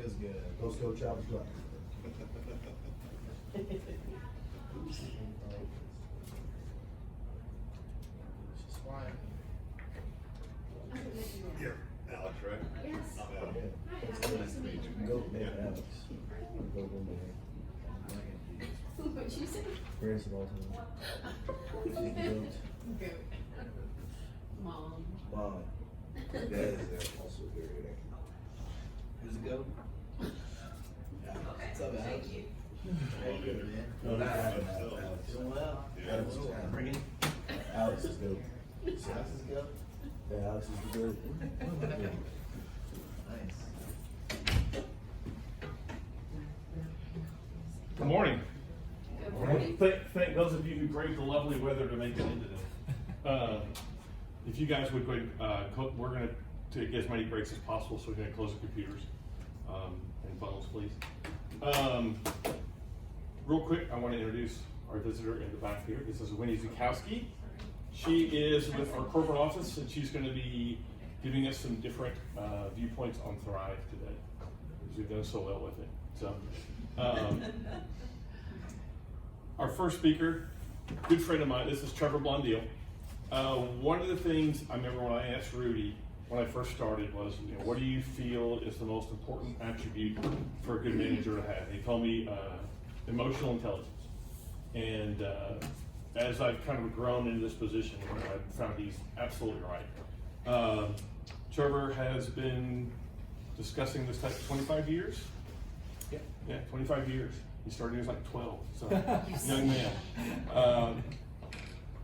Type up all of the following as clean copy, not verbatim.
Feels good. Let's go, Travis. Here, Alex, right? Yes. I'm Adam. Hi, Nice to meet you. Go, man, Alex. Go, What'd you say? Where's the ball? Good. Mom. Mom. Dad is there also very. Who's it go? What's up, Alex? Thank you. Hey, good, man. No, Not that's Adam, good. Alex. Doing well. Yeah. Adam's is Bringing. Alex is good. Alex is good. Yeah, Alex is good. Nice. Good morning. Good morning. Thank those of you who braved the lovely weather to make it in today. If you guys would go, we're going to take as many breaks as possible, so we're going to close the computers and phones, please. Real quick, I want to introduce our visitor in the back here. This is Winnie Zukowski. She is with our corporate office, and she's going to be giving us some different viewpoints on Thrive today, because we've done so well with it. So, our first speaker, good friend of mine, this is Trevor Blondeel. One of the things I remember when I asked Rudy when I first started was, what do you feel is the most important attribute for a good manager to have? He told me emotional intelligence. And as I've kind of grown into this position, I've found he's absolutely right. Trevor has been discussing this type for 25 years. Yeah, 25 years. He started when he was like 12, so young man.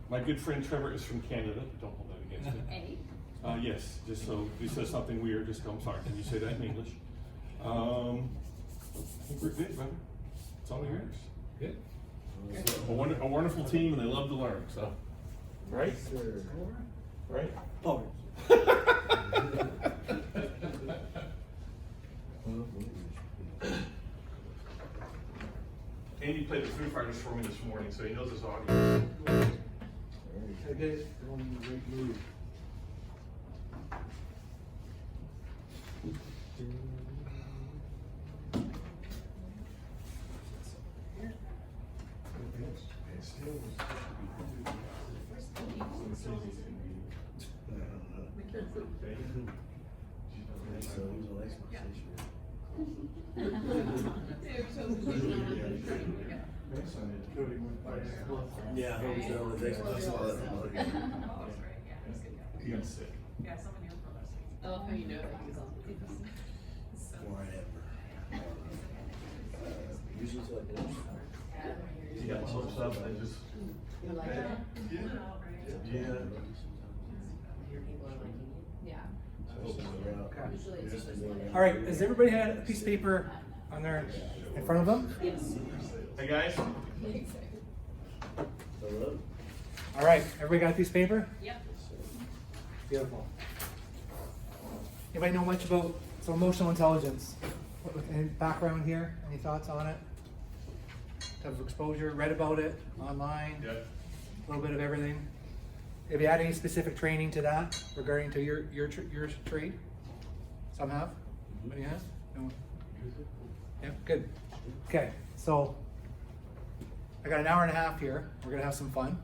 My good friend Trevor is from Canada. Don't hold that against him. Yes, just so if he says something weird, just go, I'm sorry, can you say that in English? I think we're good, brother. It's all yours. Good. A wonderful team, and they love to learn, so. Right? Sir. Right? Oh. Andy played the Foo Fighters for me this morning, so he knows his audience. Okay, everyone in a great mood. Yeah, He got sick. Yeah, someone here from us. Oh, how you know that he was on. Usually it's like this. He got close up, I just. You like it? Yeah. Your people are liking it? Yeah. Usually it's just. All right, has everybody had a piece of paper on their, in front of them? Yes. Hey guys. Hello. All right, everybody got a piece of paper? Yep. Beautiful. Anybody know much about some emotional intelligence? Any background here? Any thoughts on it? Type of exposure? Read about it online? Yeah. A little bit of everything. Have you had any specific training to that regarding to your trade? Some have. Anybody has? No. Yeah. Good. Okay. So I got an hour and a half here. We're gonna have some fun.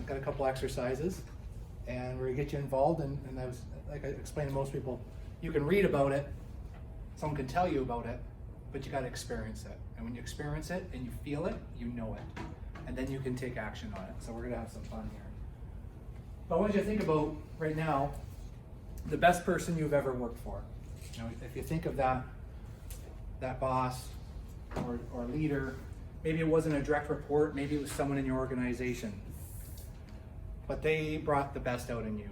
Got a couple exercises, and we're gonna get you involved. And I was like I explained to most people, you can read about it. Someone can tell you about it, but you got to experience it. And when you experience it and you feel it, you know it. And then you can take action on it. So we're going to have some fun here. But I want you to think about, right now, the best person you've ever worked for. You know, if you think of that boss or leader, maybe it wasn't a direct report, maybe it was someone in your organization. But they brought the best out in you.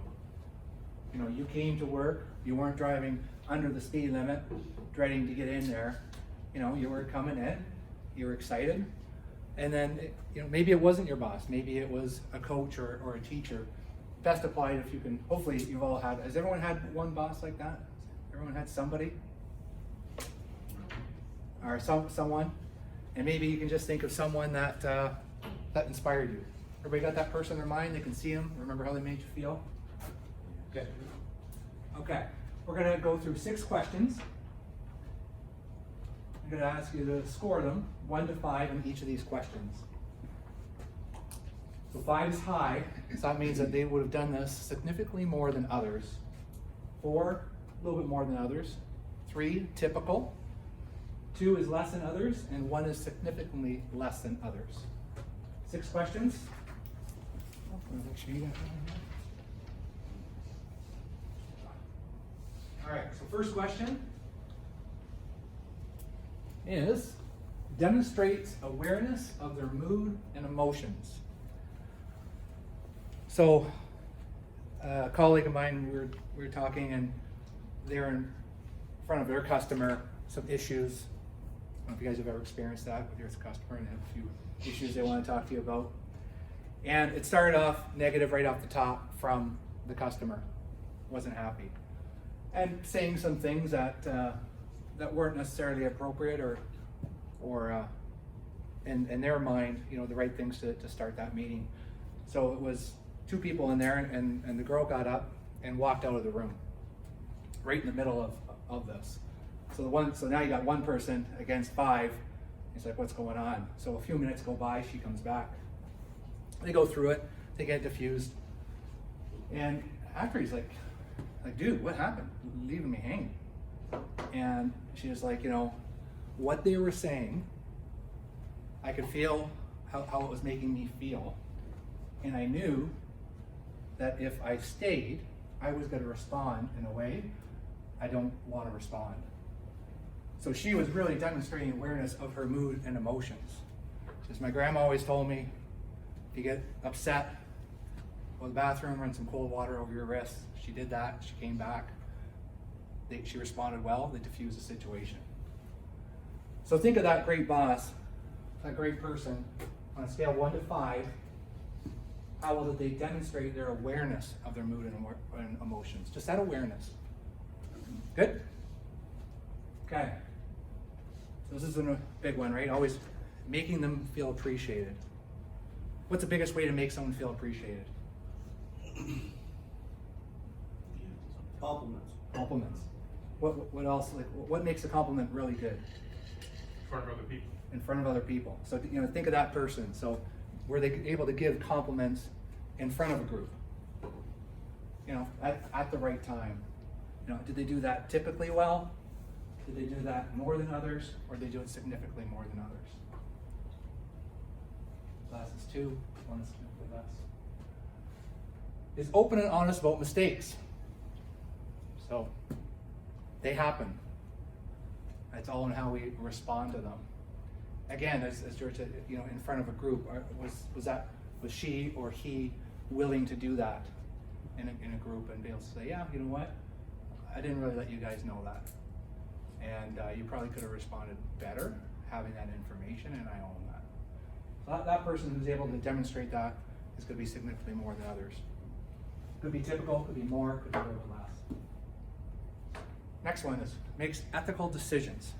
You know, you came to work, you weren't driving under the speed limit, dreading to get in there. You know, you were coming in, you were excited, and then, you know, maybe it wasn't your boss, maybe it was a coach or a teacher. Best applied if you can, hopefully you've all had, has everyone had one boss like that? Everyone had somebody? Or someone? And maybe you can just think of someone that inspired you. Everybody got that person in their mind, they can see them, remember how they made you feel? Good. Okay. We're going to go through 6 questions, I'm going to ask you to score them 1 to 5 in each of these questions. So 5 is high, so that means that they would have done this significantly more than others. 4, a little bit more than others. 3, typical. 2 is less than others, and 1 is significantly less than others. 6 questions. All right, so first question is, demonstrates awareness of their mood and emotions. So, a colleague of mine, we were talking, and they're in front of their customer, some issues. I don't know if you guys have ever experienced that with your customer and have a few issues they want to talk to you about. And it started off negative right off the top from the customer. Wasn't happy. And saying some things that that weren't necessarily appropriate or in their mind, you know, the right things to start that meeting. So it was 2 people in there, and the girl got up and walked out of the room, right in the middle of this. So now you got 1 person against 5. He's like, what's going on? So a few minutes go by, she comes back. They go through it, they get diffused. And after he's like, dude, what happened? Leaving me hanging. And she was like, you know, what they were saying, I could feel how it was making me feel. And I knew that if I stayed, I was going to respond in a way I don't want to respond. So she was really demonstrating awareness of her mood and emotions. Because my grandma always told me, if you get upset, go to the bathroom, run some cold water over your wrists. She did that, she came back. She responded well, they diffused the situation. So think of that great boss, that great person, on a scale of 1 to 5, how well did they demonstrate their awareness of their mood and emotions? Just that awareness. Good? Okay. So this is a big one, right? Always making them feel appreciated. What's the biggest way to make someone feel appreciated? Compliments. Compliments. What else? Like, what makes a compliment really good? In front of other people. In front of other people. So, you know, think of that person. So, were they able to give compliments in front of a group? You know, at the right time. You know, did they do that typically well? Did they do that more than others, or did they do it significantly more than others? Class is 2, 1 is significantly less. Is open and honest about mistakes. So, they happen. It's all in how we respond to them. Again, as George said, you know, in front of a group, was she or he willing to do that in a group and be able to say, yeah, you know what, I didn't really let you guys know that, and you probably could have responded better having that information, and I own that. So that person who's able to demonstrate that is going to be significantly more than others. Could be typical, could be more, could be a little bit less. Next one is makes ethical decisions.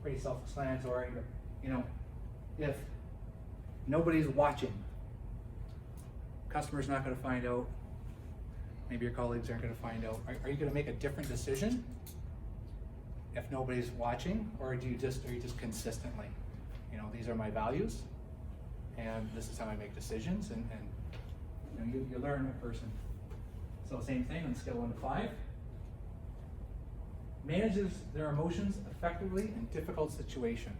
Pretty self-explanatory, but you know, if nobody's watching, customer's not going to find out, maybe your colleagues aren't going to find out, are you going to make a different decision if nobody's watching, or are you just consistently, you know, these are my values, and this is how I make decisions, and you know, you learn a person. So same thing on a scale of 1 to 5. Manages their emotions effectively in difficult situation.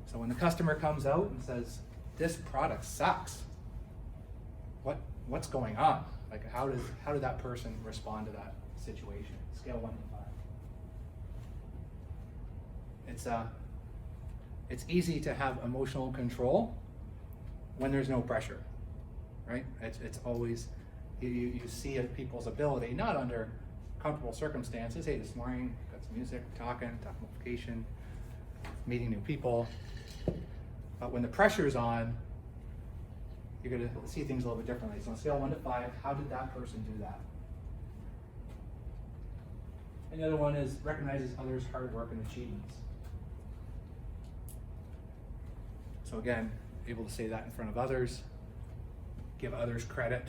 So when the customer comes out and says, this product sucks, what's going on? Like how did that person respond to that situation? Scale 1 to 5. It's easy to have emotional control when there's no pressure, right? It's always, you see people's ability, not under comfortable circumstances. Hey, this morning, got some music, talking vacation, meeting new people. But when the pressure's on, you're gonna see things a little bit differently. So on a scale of 1 to 5, how did that person do that? And the other one is recognizes others' hard work and achievements. So again, able to say that in front of others, give others credit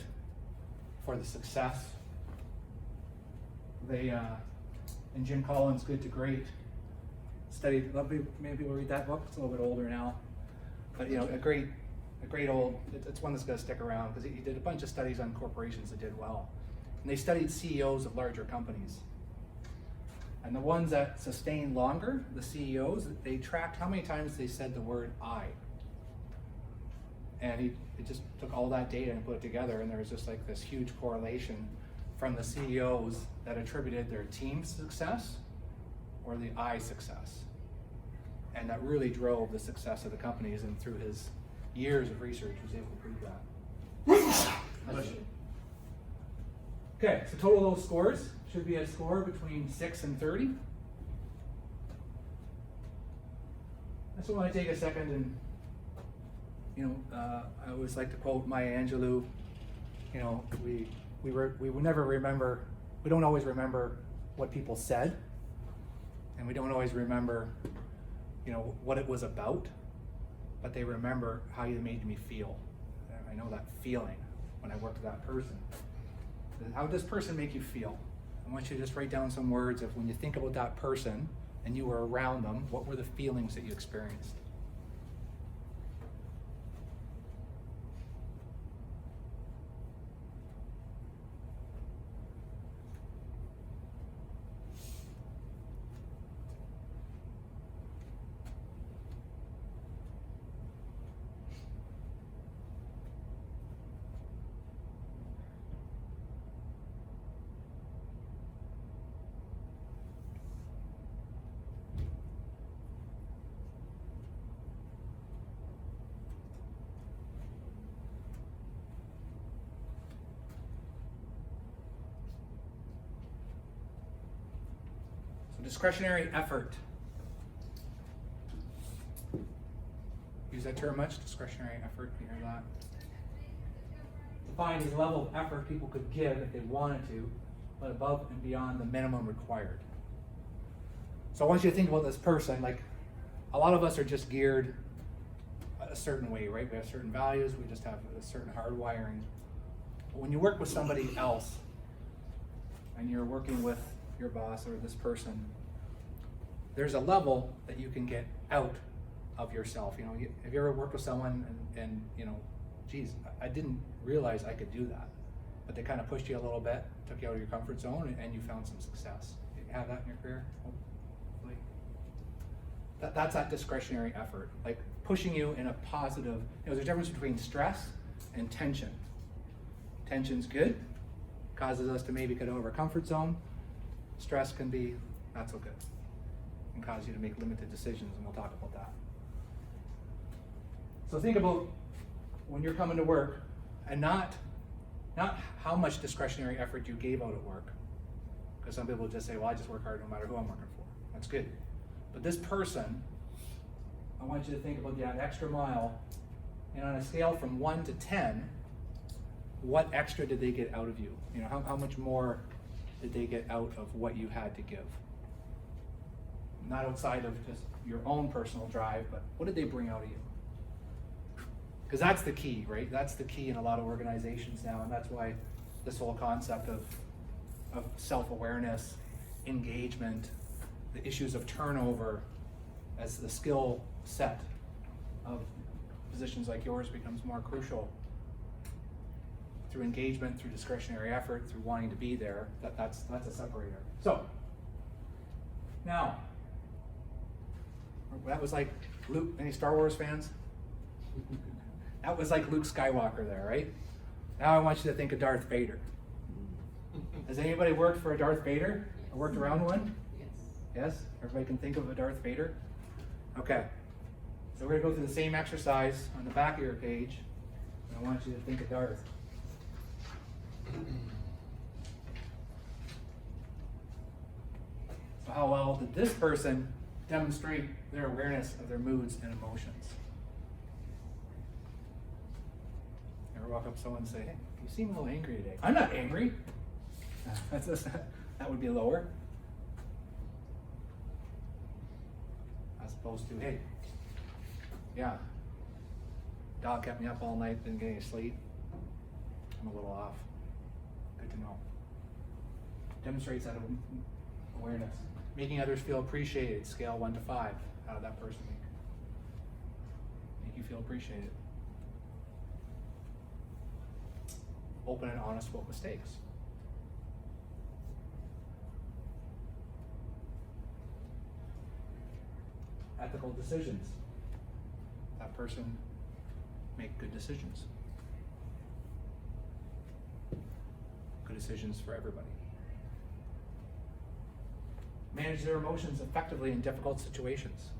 for the success. They and Jim Collins' Good to Great. Studied, maybe people read that book. It's a little bit older now, but you know, a great old. It's one that's going to stick around because he did a bunch of studies on corporations that did well, and they studied CEOs of larger companies. And the ones that sustained longer, the CEOs, they tracked how many times they said the word "I." And he just took all that data and put it together, and there was just like this huge correlation from the CEOs that attributed their team's success or the I success. And that really drove the success of the companies, and through his years of research was able to prove that. Okay, so total of those scores should be a score between 6 and 30. I just want to take a second and, you know, I always like to quote Maya Angelou. You know, we would never remember. We don't always remember what people said, and we don't always remember, you know, what it was about. But they remember how you made me feel. And I know that feeling when I worked with that person. How did this person make you feel? I want you to just write down some words of when you think about that person and you were around them, what were the feelings that you experienced? Discretionary effort. Use that term much? Discretionary effort, you hear that? Defined as a level of effort people could give if they wanted to, but above and beyond the minimum required. So I want you to think about this person, like a lot of us are just geared a certain way, right? We have certain values, we just have a certain hardwiring. But when you work with somebody else, and you're working with your boss or this person, there's a level that you can get out of yourself. You know, have you ever worked with someone and you know, geez, I didn't realize I could do that, but they kind of pushed you a little bit, took you out of your comfort zone, and you found some success. You have that in your career? Hopefully. That's that discretionary effort, like pushing you in a positive. You know, there's a difference between stress and tension. Tension's good, causes us to maybe get out of our comfort zone. Stress can be not so good and cause you to make limited decisions, and we'll talk about that. So think about when you're coming to work, and not how much discretionary effort you gave out at work, because some people just say, well, I just work hard no matter who I'm working for. That's good. But this person, I want you to think about that extra mile, and on a scale from 1 to 10, what extra did they get out of you? You know, how much more did they get out of what you had to give? Not outside of just your own personal drive, but what did they bring out of you? Because that's the key, right? That's the key in a lot of organizations now, and that's why this whole concept of self-awareness, engagement, the issues of turnover as the skill set of positions like yours becomes more crucial. Through engagement, through discretionary effort, through wanting to be there, that's a separator. So, now, that was like Luke. Any Star Wars fans? That was like Luke Skywalker there, right? Now I want you to think of Darth Vader. Has anybody worked for a Darth Vader? Or worked around one? Yes. Yes? Everybody can think of a Darth Vader? Okay. So we're going to go through the same exercise on the back of your page. And I want you to think of Darth. So how well did this person demonstrate their awareness of their moods and emotions? Ever walk up to someone and say, hey, you seem a little angry today. I'm not angry. That would be lower. As opposed to, hey, yeah, dog kept me up all night, didn't get any sleep. I'm a little off. Good to know. Demonstrates that Awareness. Making others feel appreciated, scale 1 to 5. How did that person make you feel appreciated? Open and honest about mistakes. Ethical decisions. That person make good decisions. Good decisions for everybody. Manage their emotions effectively in difficult situations.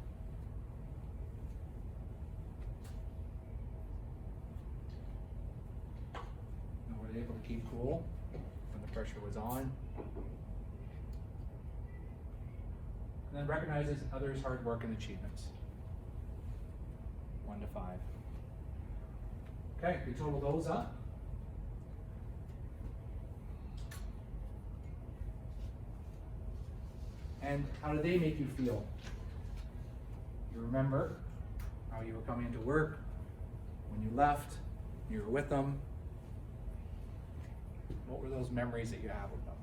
And were they able to keep cool when the pressure was on? And then recognizes others' hard work and achievements. 1 to 5. Okay, we total those up. And how do they make you feel? You remember how you were coming into work, when you left, you were with them. What were those memories that you have with them?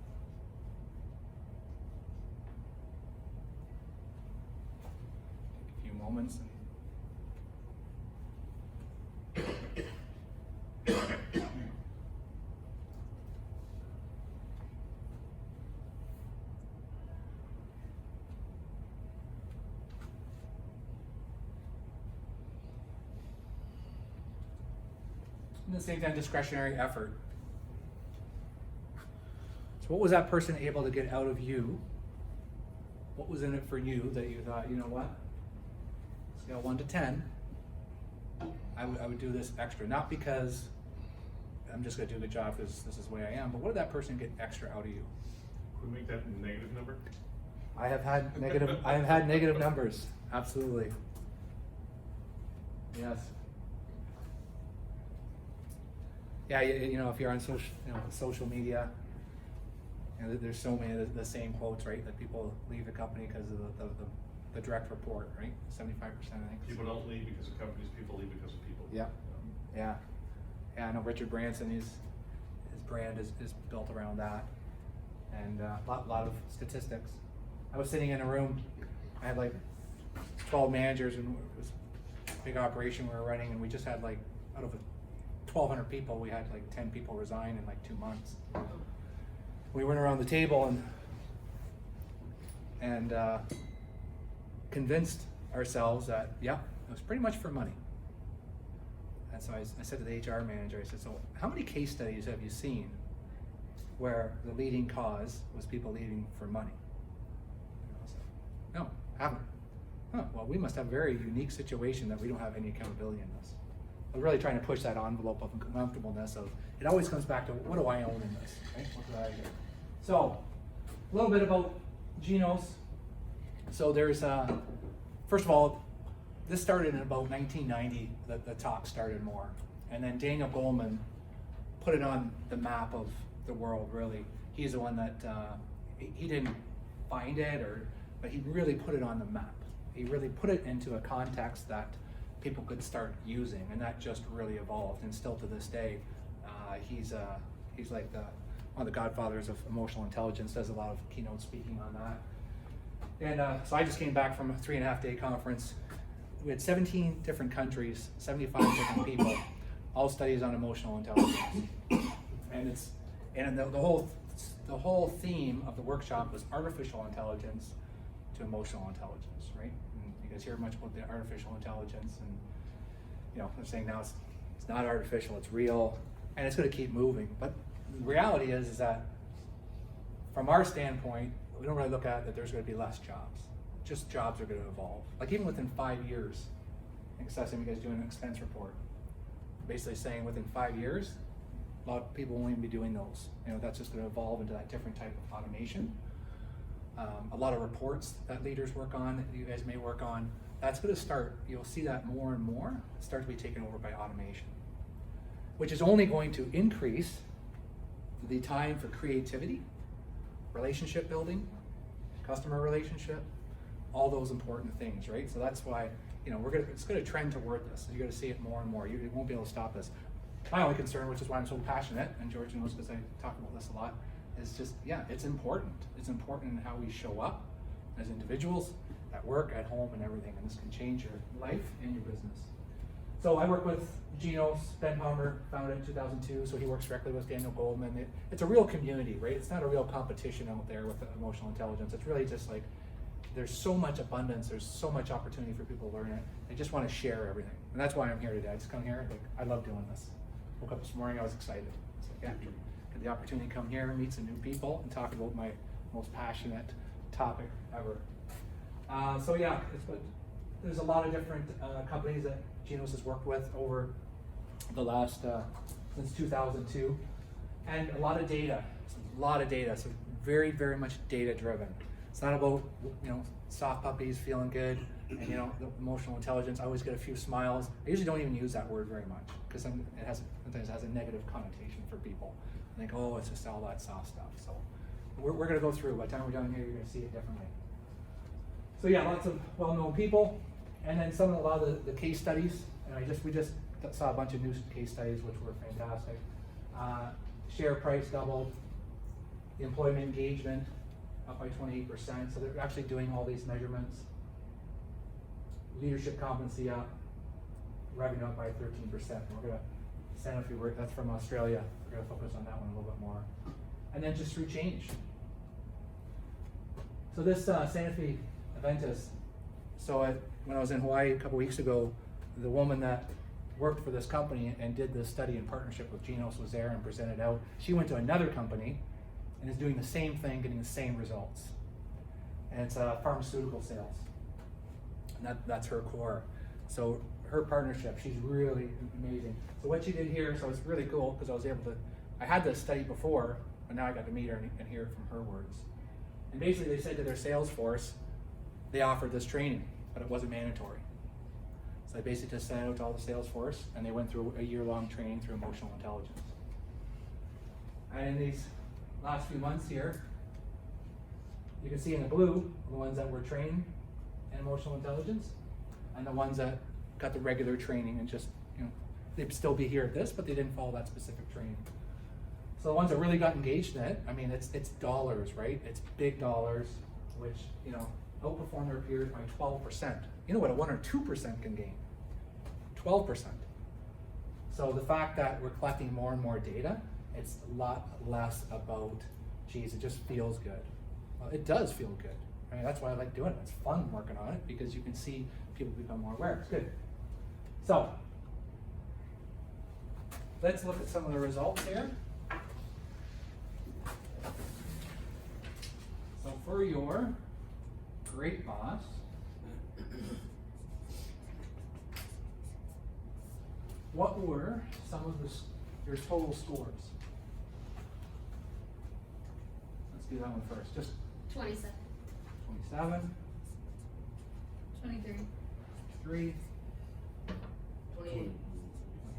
Take a few moments and at the same time, discretionary effort. So what was that person able to get out of you? What was in it for you that you thought, you know what? Scale 1 to 10, I would do this extra. Not because I'm just going to do a good job because this is the way I am, but what did that person get extra out of you? Could we make that a negative number? I have had negative numbers. Absolutely. Yes. Yeah, you know, if you're on social media, you know, there's so many of the same quotes, right? That people leave the company because of the direct report, right? 75%, I think. People don't leave because of companies. People leave because of people. Yeah, yeah. I know Richard Branson. His brand is built around that, and a lot of statistics. I was sitting in a room. I had like 12 managers, and it was a big operation we were running, and we just had like out of 1,200 people, we had like 10 people resign in like 2 months. We went around the table and convinced ourselves that, yeah, it was pretty much for money. And so I said to the HR manager, I said, so how many case studies have you seen where the leading cause was people leaving for money? No, haven't. Huh, well, we must have a very unique situation that we don't have any accountability in this. I was really trying to push that envelope of uncomfortableness of, it always comes back to, what do I own in this, right? What do I do? So, a little bit about Gino's. So there's, first of all, this started in about 1990, the talk started more. And then Daniel Goleman put it on the map of the world, really. He's the one that, he didn't find it, but he really put it on the map. He really put it into a context that people could start using, and that just really evolved. And still to this day, he's like one of the godfathers of emotional intelligence. Does a lot of keynote speaking on that. And so I just came back from a 3.5-day conference. We had 17 different countries, 75 different people, all studies on emotional intelligence. And the whole theme of the workshop was artificial intelligence to emotional intelligence, right? And you guys hear much about the artificial intelligence, and you know, they're saying now it's not artificial, it's real, and it's going to keep moving. But the reality is that from our standpoint, we don't really look at that there's going to be less jobs. Just jobs are going to evolve. Like even within 5 years, I think Sesame, you guys doing an expense report, basically saying within 5 years, a lot of people won't even be doing those. You know, that's just going to evolve into that different type of automation. A lot of reports that leaders work on, that you guys may work on, that's going to start, you'll see that more and more, start to be taken over by automation, which is only going to increase the time for creativity, relationship building, customer relationship, all those important things, right? So that's why, you know, it's going to trend toward this. You're going to see it more and more. You won't be able to stop this. My only concern, which is why I'm so passionate, and George knows because I talk about this a lot, it's just, yeah, it's important. It's important in how we show up as individuals, at work, at home, and everything, and this can change your life and your business. So I work with Gino, Ben Palmer, founded in 2002, so he works directly with Daniel Goldman. It's a real community, right? It's not a real competition out there with emotional intelligence. It's really just like, there's so much abundance, there's so much opportunity for people to learn it. I just want to share everything. And that's why I'm here today. I just come here, like, I love doing this. Woke up this morning, I was excited. It's like, yeah, get the opportunity to come here and meet some new people and talk about my most passionate topic ever. So yeah, there's a lot of different companies that Gino's has worked with over the last, since 2002. And a lot of data, so very, very much data driven. It's not about, soft puppies feeling good and, the emotional intelligence. I always get a few smiles. I usually don't even use that word very much because sometimes it has a negative connotation for people. I think, oh, it's just all that soft stuff. So we're going to go through. By the time we're done here, you're going to see it differently. So yeah, lots of well-known people, and then a lot of the case studies. And we just saw a bunch of new case studies, which were fantastic. Share price doubled, the employment engagement up by 28%. So they're actually doing all these measurements. Leadership competency up, revenue up by 13%. We're gonna Sanofi, that's from Australia. We're gonna focus on that one a little bit more. And then just through change. So this Sanofi Aventis. So when I was in Hawaii a couple weeks ago, the woman that worked for this company and did this study in partnership with Gino was there and presented out. She went to another company and is doing the same thing, getting the same results. And it's pharmaceutical sales. And that's her core. So her partnership, she's really amazing. So what she did here, so it's really cool because I had this study before, but now I got to meet her and hear it from her words. And basically they said to their sales force, they offered this training, but it wasn't mandatory. So they basically just sent it out to all the sales force and they went through a year-long training through emotional intelligence. And in these last few months here, you can see in the blue, the ones that were trained in emotional intelligence and the ones that got the regular training and just, they'd still be here at this, but they didn't follow that specific training. So the ones that really got engaged in it, it's dollars, right? It's big dollars, which, outperform their peers by 12%. You know what a 1 or 2% can gain? 12%. So the fact that we're collecting more and more data, it's a lot less about, geez, it just feels good. Well, it does feel good. That's why I like doing it. It's fun working on it because you can see people become more aware. It's good. So let's look at some of the results here. So for your great boss, what were some of your total scores? Let's do that one first. Just 27. 27. 23. 3. 28.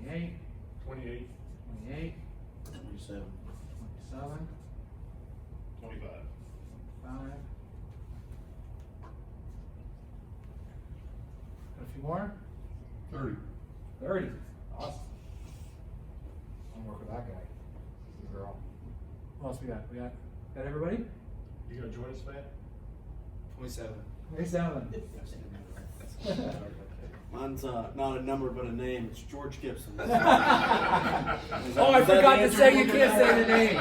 28. 28. 28. 27. 27. 25. 5. Got a few more? 30. 30. Awesome. I'll work with that guy. Girl. What else we got? Got everybody? You gonna join us, Matt? 27. 27. Mine's not a number but a name. It's George Gibson. Oh, I forgot to say you can't say the name.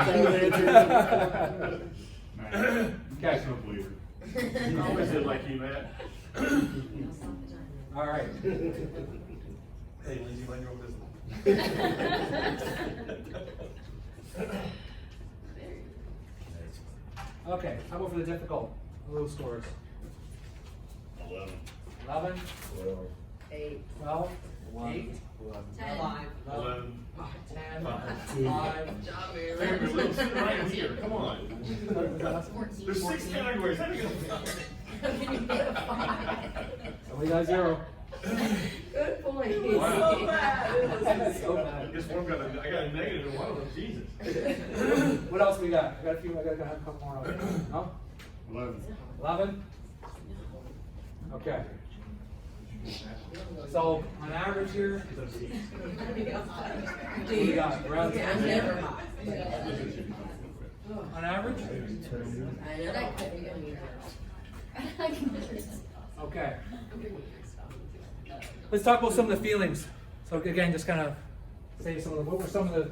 Okay. You always did like you, Matt. All right. Hey, Lindsay, mind your own business. Okay, how about for the difficult? Low scores. 11. 11, 8. 12, 8, 10. 11. 10, 5. 5. Job, Hey, we're little sitting right here. Come on. 14. There's 6 categories. How do you Can you get a 5? Somebody got 0. Good point. Wow. So bad. So bad. I guess I got a negative in one of them. Jesus. What else we got? I got a few. I got to have a couple more. No? 11. 11. Okay. So on average here, we got around 10. Never mind. on average? But I could be a girl. Okay. Let's talk about some of the feelings. So again, just kind of say what were some of the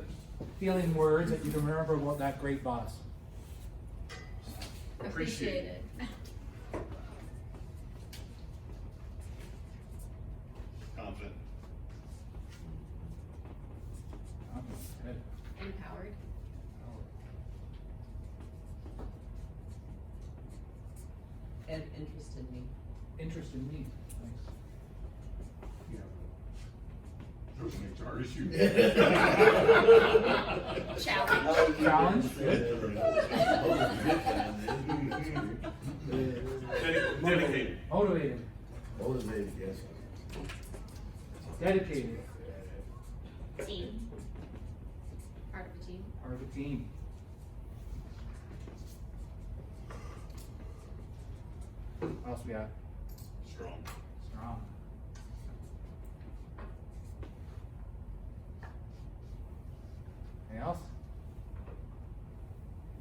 feeling words that you can remember about that great boss? Appreciated. Confident. Good. Empowered. And interest in me. Interest in me. Nice. Those are an HR issue. Challenge. Challenge. Dedicated. Motivated. Motivated, yes. Dedicated. Team. Part of a team. Part of a team. What else we got? Strong. Strong. Anything else?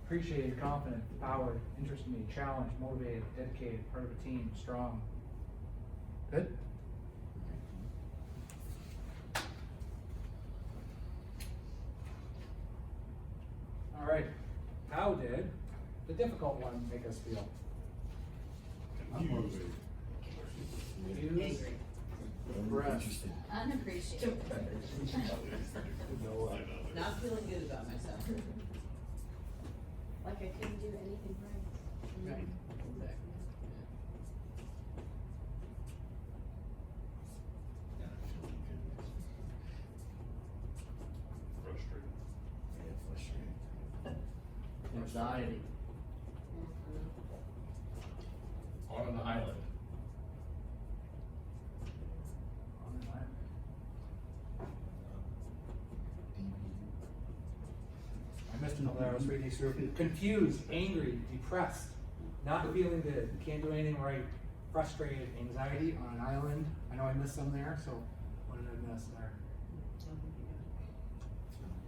Appreciated, confident, empowered, interested in me, challenged, motivated, dedicated, part of a team, strong. Good? All right. How did the difficult one make us feel? Motivated. Confused? Interested. Unappreciated. Not feeling good about myself. Like I couldn't do anything right. Right. Frustrated. Yeah, frustrated. Anxiety. On an island. I missed another there. I was reading these through. Confused, angry, depressed, not feeling good, can't do anything right, frustrated, anxiety on an island. I know I missed some there, so what did I miss there?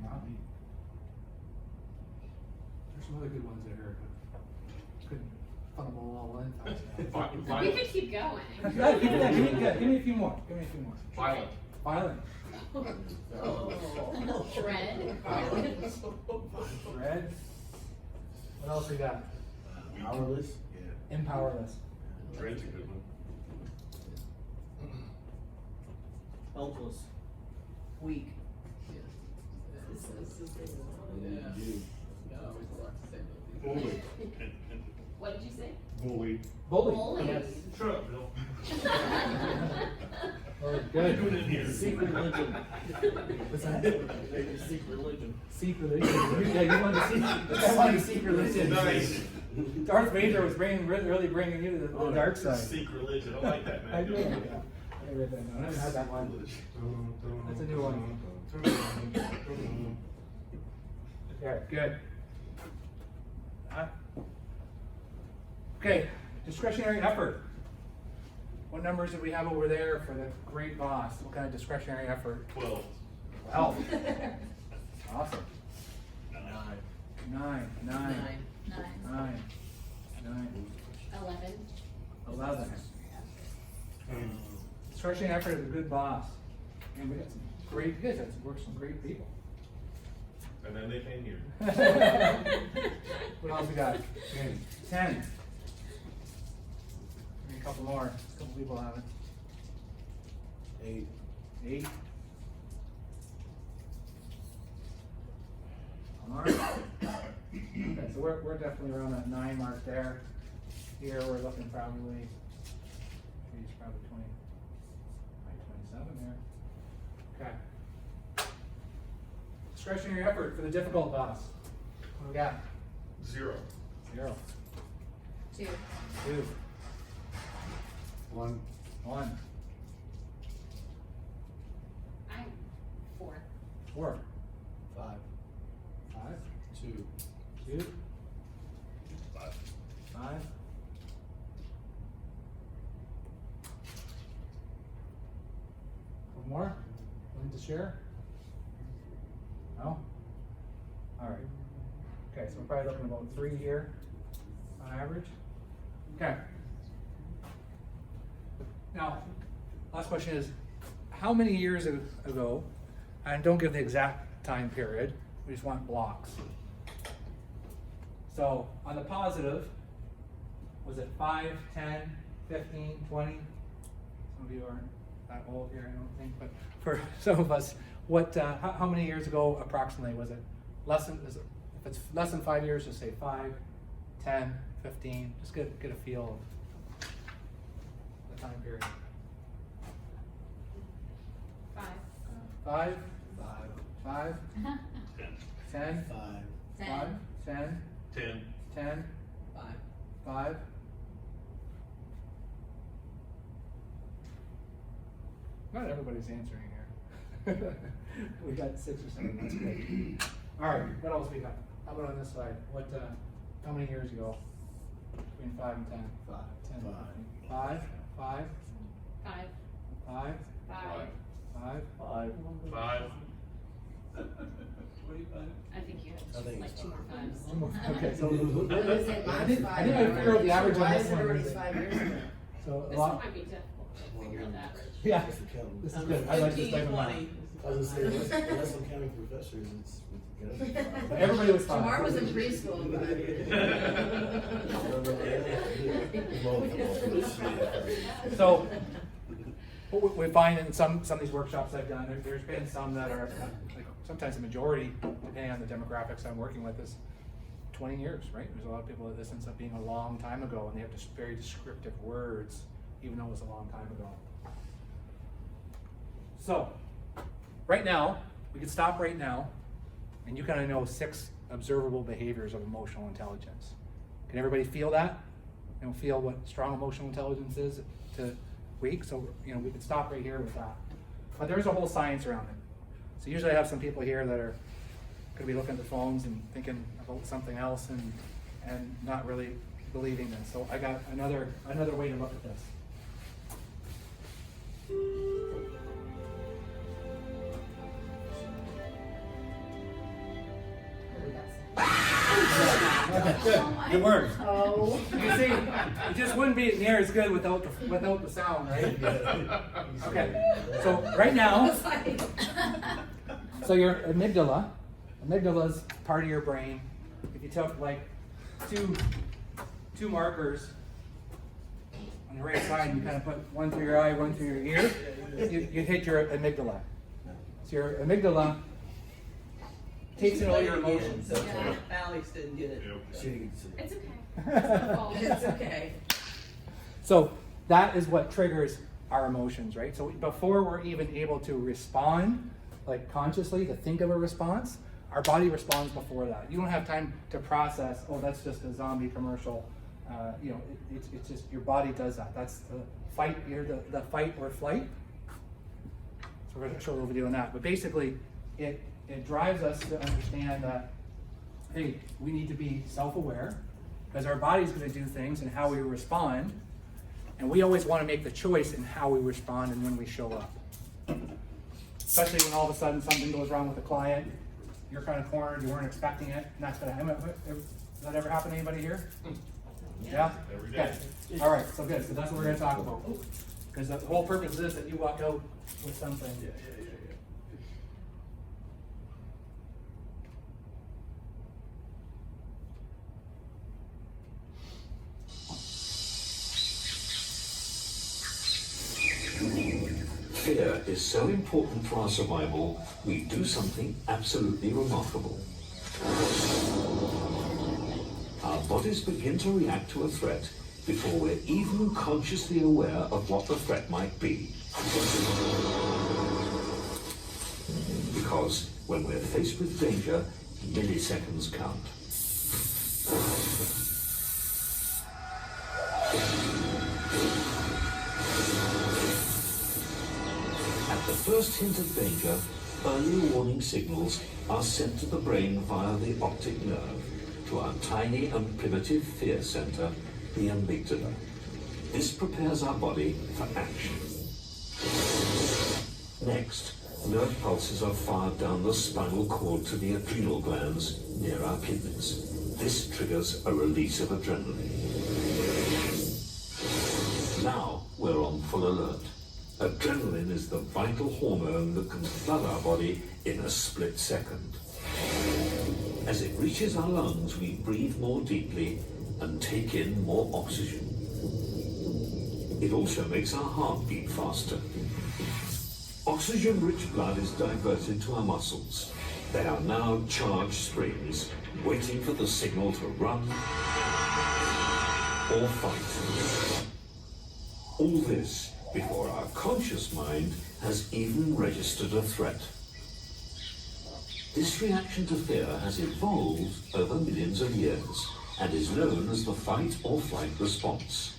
Yeah. There's some other good ones I heard, but couldn't funnel them all in fast enough. We could keep going. Yeah, give me a few more. Give me a few more. Violent. Violent. Shred. Red. What else we got? Powerless? Yeah. Empowerless. Dread's a good one. Helpless. Weak. Bully. What did you say? Bully. Bully. Bully. Yes. Shut up, Bill. Oh, good. Doing it here. Secret religion. What's that? Secret religion. Seek religion. Yeah, you wanted to seek. I wanted to seek religion. Nice. Darth Vader was really bringing you to the dark side. Seek religion. I like that, man. I did. I read that down. I haven't had that one. That's a new one. Yeah, good. Okay, discretionary effort. What numbers do we have over there for the great boss? What kind of discretionary effort? 12. Wow. Awesome. 9. 9. 9. 11. 11. Discretionary effort is a good boss. And we got some great, you guys have worked with some great people. And then they came here. What else we got? 10. Maybe a couple more. A couple people have it. 8. All right. Okay, so we're definitely around that 9 mark there. Here we're looking probably, it's probably 20, like 27 there. Okay. Discretionary effort for the difficult boss. What do we got? 0. 0. 2. 2. 1. 1. I'm 4. 4. 5. 5. 2. 2. 5. 5. One more? Willing to share? No? All right. Okay, so we're probably looking about 3 here on average. Okay. Now, last question is, how many years ago, and don't give the exact time period, we just want blocks. So on the positive, was it 5, 10, 15, 20? Some of you aren't that old here, I don't think, but for some of us, what? How many years ago approximately was it? If it's less than 5 years, just say 5, 10, 15. Just get a feel of the time period. 5. 5, 5, 5, 10, 5, 5, 10, 10. 10, 5. 5. Not everybody's answering here. We got 6 or 7. That's good. All right, what else we got? How about on this side? How many years ago? Between 5 and 10. 5, 10. 5. 5. 5. 5. 5. 5. 5. 5. I think you I have think like it's 2 more five. 5s. Okay, so What is it? I think I figured out the average on Why this is it one. already 5 years ago? So a This lot. one might be difficult to figure out the average. Yeah, That's the count. this is good. I like this type of math. I was gonna say, unless I'm counting professors, it's good. Everybody was 5. Jamar was in preschool, but. So what we find in some of these workshops I've done, there's been some that are like sometimes the majority, depending on the demographics I'm working with, is 20 years, right? There's a lot of people that this ends up being a long time ago, and they have just very descriptive words, even though it was a long time ago. So, right now, we could stop right now, and you kind of know 6 observable behaviors of emotional intelligence. Can everybody feel that? Feel what strong emotional intelligence is to weak? So, we could stop right here with that. But there's a whole science around it. So usually I have some people here that are going to be looking at their phones and thinking about something else and not really believing this. So I got another way to look at this. Good work. Oh. You see, it just wouldn't be near as good without the sound, right? Okay, so right now, so your amygdala's part of your brain. If you took like two markers on the right side, you kind of put one through your eye, one through your ear, you hit your amygdala. So your amygdala takes in all your emotions. Yeah. Alex didn't get it. It's okay. It's okay. So that is what triggers our emotions, right? So before we're even able to respond, like consciously, to think of a response, our body responds before that. You don't have time to process, oh, that's just a zombie commercial. It's just your body does that. That's the fight, the fight or flight. So we're going to show a little video on that. But basically, it drives us to understand that, hey, we need to be self-aware because our body's going to do things and how we respond. And we always want to make the choice in how we respond and when we show up. Especially when all of a sudden something goes wrong with a client, you're kind of cornered, you weren't expecting it, and that's going to happen. Does that ever happen to anybody here? Yeah? Every day. Okay. All right, so good. So that's what we're going to talk about. Because the whole purpose is that you walk out with something. Fear is so important for our survival, we do something absolutely remarkable. Our bodies begin to react to a threat before we're even consciously aware of what the threat might be. Because when we're faced with danger, milliseconds count. At the first hint of danger, early warning signals are sent to the brain via the optic nerve to our tiny and primitive fear center, the amygdala. This prepares our body for action. Next, nerve pulses are fired down the spinal cord to the adrenal glands near our kidneys. This triggers a release of adrenaline. Now we're on full alert. Adrenaline is the vital hormone that can flood our body in a split second. As it reaches our lungs, we breathe more deeply and take in more oxygen. It also makes our heart beat faster. Oxygen-rich blood is diverted to our muscles. They are now charged springs, waiting for the signal to run or fight. All this before our conscious mind has even registered a threat. This reaction to fear has evolved over millions of years and is known as the fight or flight response.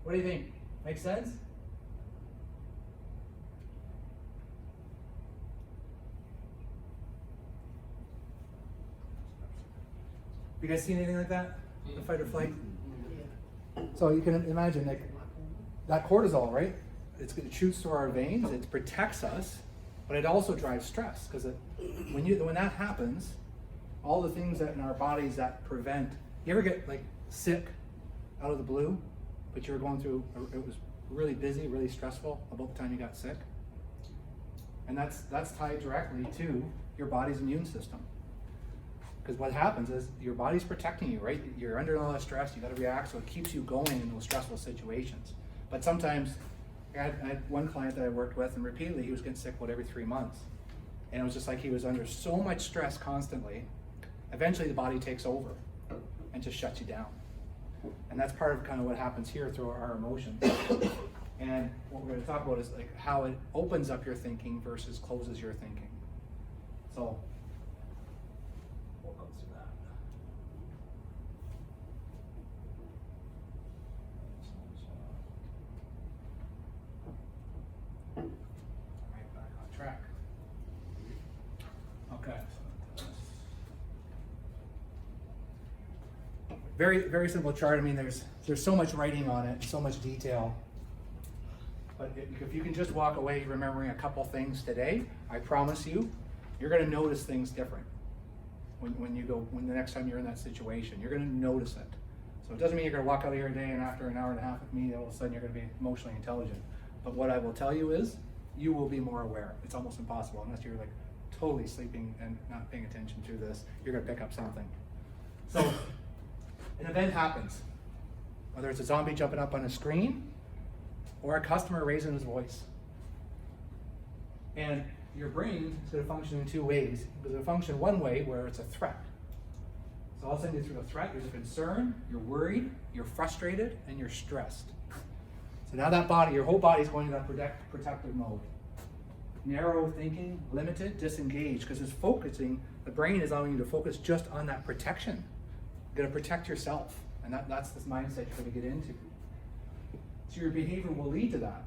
What do you think? Make sense? You guys seen anything like that? The fight or flight? So you can imagine like that cortisol, right? It shoots through our veins, it protects us, but it also drives stress because when that happens, all the things that in our bodies that prevent, you ever get like sick out of the blue, but you were going through, it was really busy, really stressful about the time you got sick? And that's tied directly to your body's immune system. Because what happens is your body's protecting you, right? You're under all that stress, you gotta react, so it keeps you going in those stressful situations. But sometimes, I had one client that I worked with, and repeatedly he was getting sick about every 3 months. And it was just like he was under so much stress constantly, eventually the body takes over and just shuts you down. And that's part of kind of what happens here through our emotions. And what we're gonna talk about is like how it opens up your thinking versus closes your thinking. So, we'll go through that. Right back on track. Okay. Very, very simple chart. I mean, there's so much writing on it, so much detail. But if you can just walk away remembering a couple things today, I promise you, you're going to notice things different. When the next time you're in that situation, you're going to notice it. So it doesn't mean you're going to walk out of here today and after an hour and a half with me, all of a sudden you're going to be emotionally intelligent. But what I will tell you is, you will be more aware. It's almost impossible unless you're like totally sleeping and not paying attention to this. You're going to pick up something. So an event happens, whether it's a zombie jumping up on a screen or a customer raising his voice. And your brain is going to function in two ways. It's going to function one way where it's a threat. So all of a sudden through a threat, there's a concern, you're worried, you're frustrated, and you're stressed. So now that body, your whole body is going into that protective mode. Narrow thinking, limited, disengaged, because it's focusing, the brain is allowing you to focus just on that protection. You're going to protect yourself, and that's this mindset you're going to get into. So your behavior will lead to that.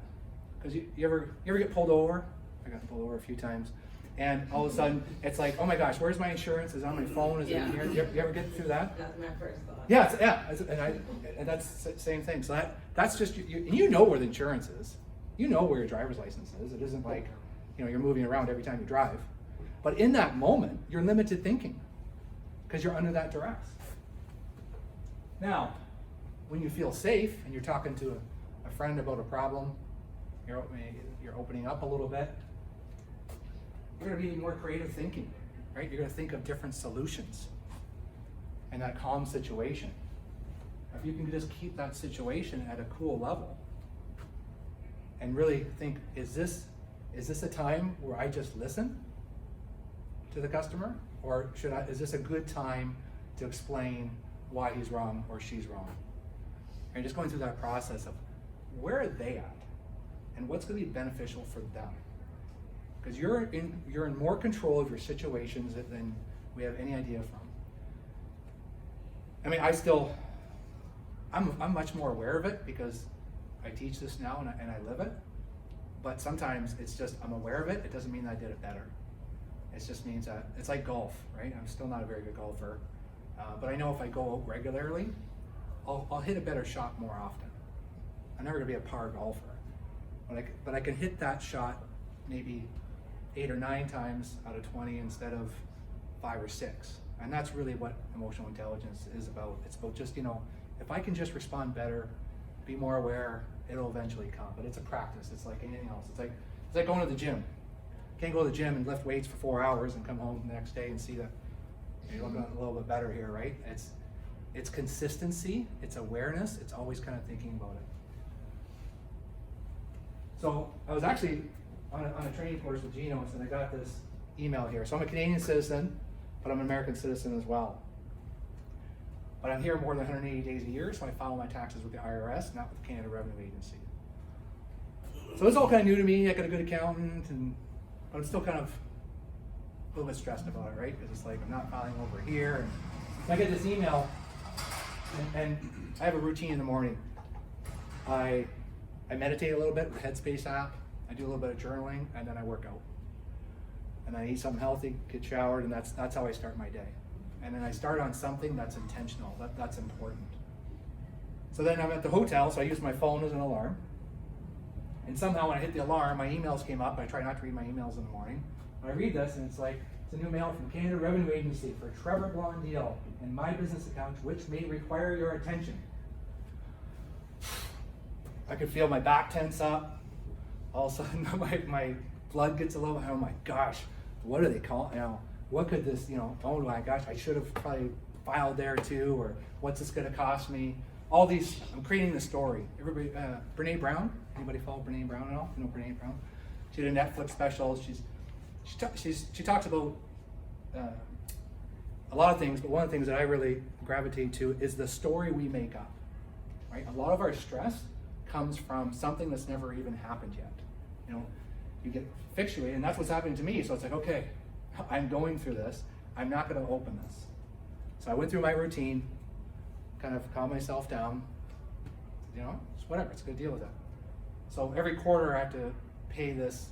Because you ever get pulled over? I got pulled over a few times, and all of a sudden it's like, oh my gosh, where's my insurance? Is it on my phone? Is it in here? You ever get through that? That's my first thought. Yeah, and that's the same thing. So that's just you know where the insurance is. You know where your driver's license is. It isn't like you're moving around every time you drive. But in that moment, you're limited thinking because you're under that duress. Now, when you feel safe and you're talking to a friend about a problem, you're opening up a little bit, you're going to be more creative thinking, right? You're going to think of different solutions in that calm situation. If you can just keep that situation at a cool level and really think, is this a time where I just listen to the customer? Or is this a good time to explain why he's wrong or she's wrong? And just going through that process of where are they at and what's going to be beneficial for them. Because you're in more control of your situations than we have any idea from. I mean, I'm much more aware of it because I teach this now and I live it. But sometimes it's just, I'm aware of it. It doesn't mean I did it better. It just means that it's like golf, right? I'm still not a very good golfer. But I know if I go out regularly, I'll hit a better shot more often. I'm never gonna be a par golfer, but I can hit that shot maybe 8 or 9 times out of 20 instead of 5 or 6. And that's really what emotional intelligence is about. It's about just, if I can just respond better, be more aware, it'll eventually come. But it's a practice. It's like anything else. It's like going to the gym. You can't go to the gym and lift weights for 4 hours and come home the next day and see that you're looking a little bit better here, right? It's consistency, it's awareness, it's always kind of thinking about it. So I was actually on a training course with Gino, and I got this email here. So I'm a Canadian citizen, but I'm an American citizen as well. But I'm here more than 180 days a year, so I file my taxes with the IRS, not with the Canada Revenue Agency. So it's all kind of new to me. I got a good accountant, but I'm still kind of a little bit stressed about it, right? Because it's like I'm not filing over here. And I get this email, and I have a routine in the morning. I meditate a little bit with the Headspace app. I do a little bit of journaling, and then I work out. And then I eat something healthy, get showered, and that's how I start my day. And then I start on something that's intentional, that's important. So then I'm at the hotel, so I use my phone as an alarm. And somehow when I hit the alarm, my emails came up. I try not to read my emails in the morning. I read this, and it's like, it's a new mail from Canada Revenue Agency for Trevor Blondeel in my business account, which may require your attention. I could feel my back tense up. All of a sudden, my blood gets a little, oh my gosh, what do they call it? What could this, oh my gosh, I should have probably filed there too, or what's this gonna cost me? All these, I'm creating the story. Everybody, Brene Brown, anybody follow Brene Brown at all? You know Brene Brown? She did a Netflix special. She talks about a lot of things, but one of the things that I really gravitate to is the story we make up, right? A lot of our stress comes from something that's never even happened yet. You get fixated, and that's what's happening to me. So it's like, okay, I'm going through this. I'm not going to open this. So I went through my routine, kind of calm myself down. It's whatever. It's a good deal with it. So every quarter I have to pay this,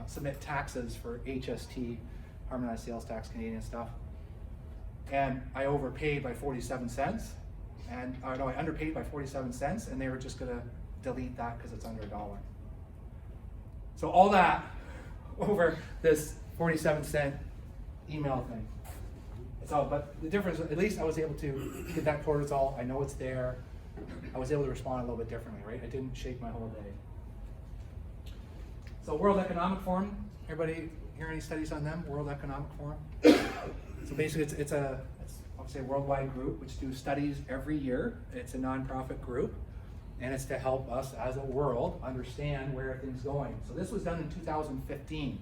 submit taxes for HST, Harmonized Sales Tax, Canadian stuff. And I overpaid by 47 cents. I underpaid by 47 cents, and they were just going to delete that because it's under $1. So all that over this 47-cent email thing. But the difference, at least I was able to get that cortisol. I know it's there. I was able to respond a little bit differently, right? I didn't shake my whole day. So World Economic Forum, everybody hear any studies on them? World Economic Forum? So basically it's obviously a worldwide group which do studies every year. It's a nonprofit group, and it's to help us as a world understand where things going. So this was done in 2015.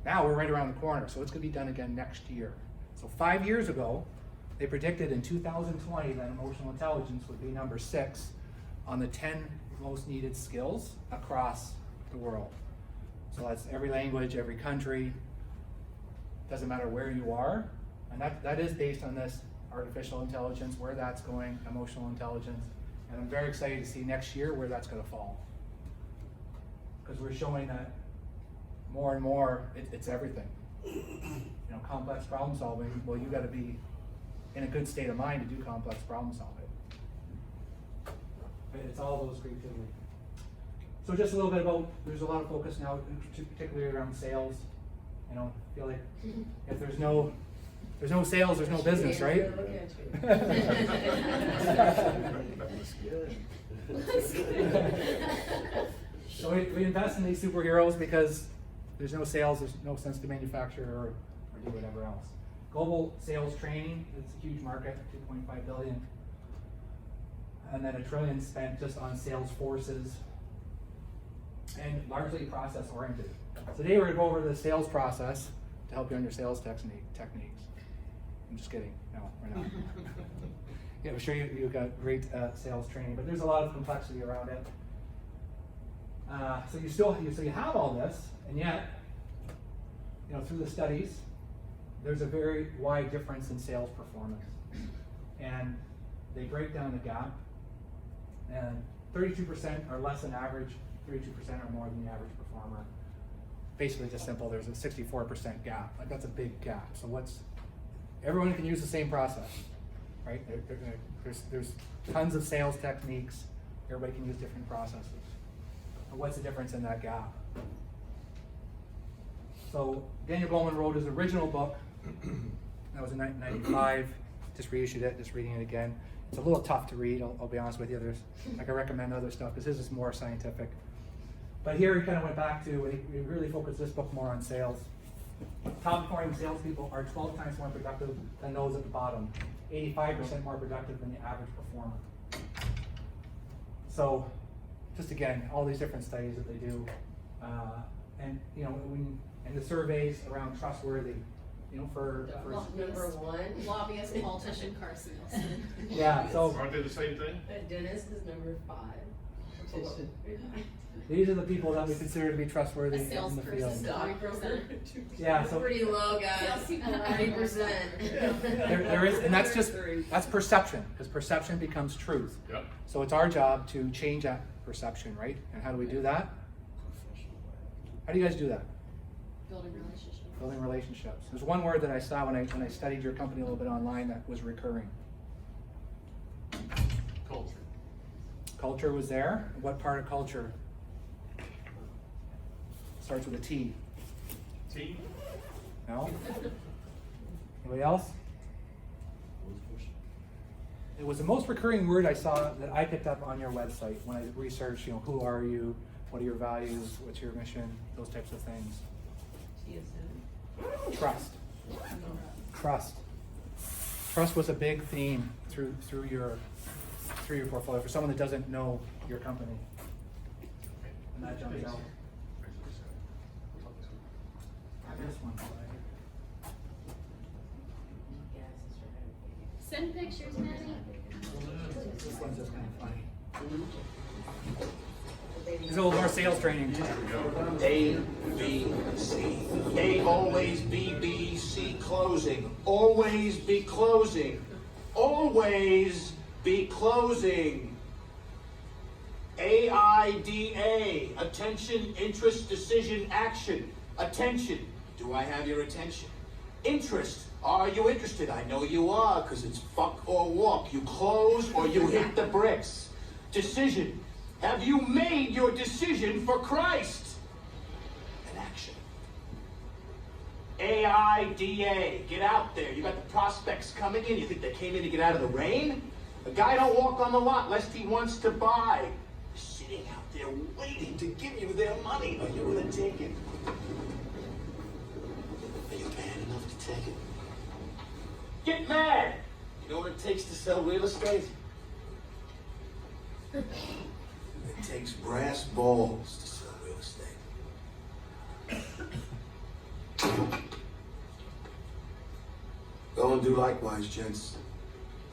Now we're right around the corner, so it's going to be done again next year. So 5 years ago, they predicted in 2020 that emotional intelligence would be number 6 on the 10 most needed skills across the world. So that's every language, every country, doesn't matter where you are. And that is based on this artificial intelligence, where that's going, emotional intelligence. And I'm very excited to see next year where that's going to fall. Because we're showing that more and more, it's everything. Complex problem solving, well, you got to be in a good state of mind to do complex problem solving. It's all those creativity. So just a little bit about, there's a lot of focus now, particularly around sales. I feel like if there's no sales, there's no business, right? So we invest in these superheroes because there's no sales, there's no sense to manufacture or do whatever else. Global sales training, it's a huge market, $2.5 billion. And then $1 trillion spent just on sales forces, and largely process oriented. So today we're going to go over the sales process to help you on your sales techniques. I'm just kidding. No, we're not. Yeah, I'm sure you got great sales training, but there's a lot of complexity around it. So you have all this, and yet, through the studies, there's a very wide difference in sales performance, and they break down the gap. And 32% are less than average, 32% are more than the average performer. Basically, just simple. There's a 64% gap. Like, that's a big gap. So everyone can use the same process, right? There's tons of sales techniques. Everybody can use different processes. And what's the difference in that gap? So Daniel Goleman wrote his original book. That was in 1995. Just reissued it, just reading it again. It's a little tough to read, I'll be honest with you. I can recommend other stuff because his is more scientific. But here he kind of went back to, he really focused this book more on sales. Top performing salespeople are 12 times more productive than those at the bottom, 85% more productive than the average performer. So, just again, all these different studies that they do, and you know, and the surveys around trustworthy, you know, for Number one. Lobbyist, politician, car salesman. yeah. So Aren't they the same thing? Dentist is number 5. these are the people that we consider to be trustworthy A in the salesperson. field. Stockbroker. Yeah. So Pretty low, guys. Salespeople. 90%. there is, and that's perception, because perception becomes truth. Yep. So it's our job to change that perception, right? And how do we do that? How do you guys do that? Building relationships. Building relationships. There's one word that I saw when I studied your company a little bit online that was recurring. Culture. Culture was there. What part of culture? Starts with a T. Team? No? Anybody else? It was the most recurring word I saw that I picked up on your website when I researched, you know, who are you, what are your values, what's your mission, those types of things. Trust. Trust. Trust was a big theme through your portfolio for someone that doesn't know your company. And that jumps out. This one. Send pictures, Maddie. This one's just kind of funny. This is a little more sales training. A, B, C. A, always be B, C, closing. Always be closing. Always be closing. AIDA, attention, interest, decision, action. Attention, do I have your attention? Interest, are you interested? I know you are, because it's fuck or walk. You close or you hit the bricks. Decision, have you made your decision for Christ? An action. AIDA, get out there. You got the prospects coming in. You think they came in to get out of the rain? A guy don't walk on the lot lest he wants to buy. They're sitting out there waiting to give you their money. Are you going to take it? Are you bad enough to take it? Get mad! You know what it takes to sell real estate? It takes brass balls to sell real estate. Go and do likewise, gents.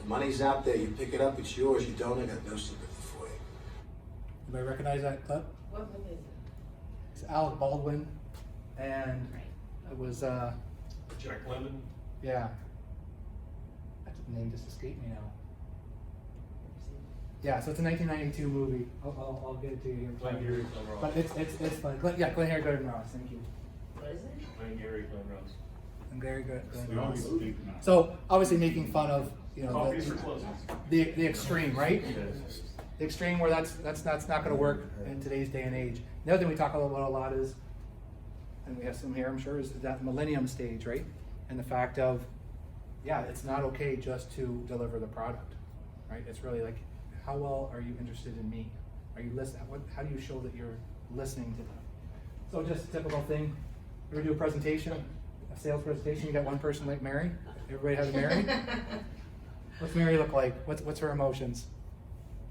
The money's out there. You pick it up, it's yours. You don't, I got no sympathy for you. Anybody recognize that clip? What book is it? It's Alec Baldwin, and it was Jack Lemmon? yeah. That name just escaped me now. Yeah, so it's a 1992 movie. I'll get it to you here. Glengarry Glen Ross. But it's fun. Yeah, Glengarry Glen Ross. Thank you. What is it? Glengarry Glen Ross. Glengarry Glen Ross. So obviously making fun of, you know, Coffees for closing. the extreme, right? The extreme where that's not going to work in today's day and age. The other thing we talk about a lot is, and we have some here, I'm sure, is that millennium stage, right? And the fact of, yeah, it's not okay just to deliver the product, right? It's really like, how well are you interested in me? Are you listening? How do you show that you're listening to them? So just a typical thing. You ever do a presentation, a sales presentation? You got one person like Mary. Everybody has Mary. What's Mary look like? What's her emotions?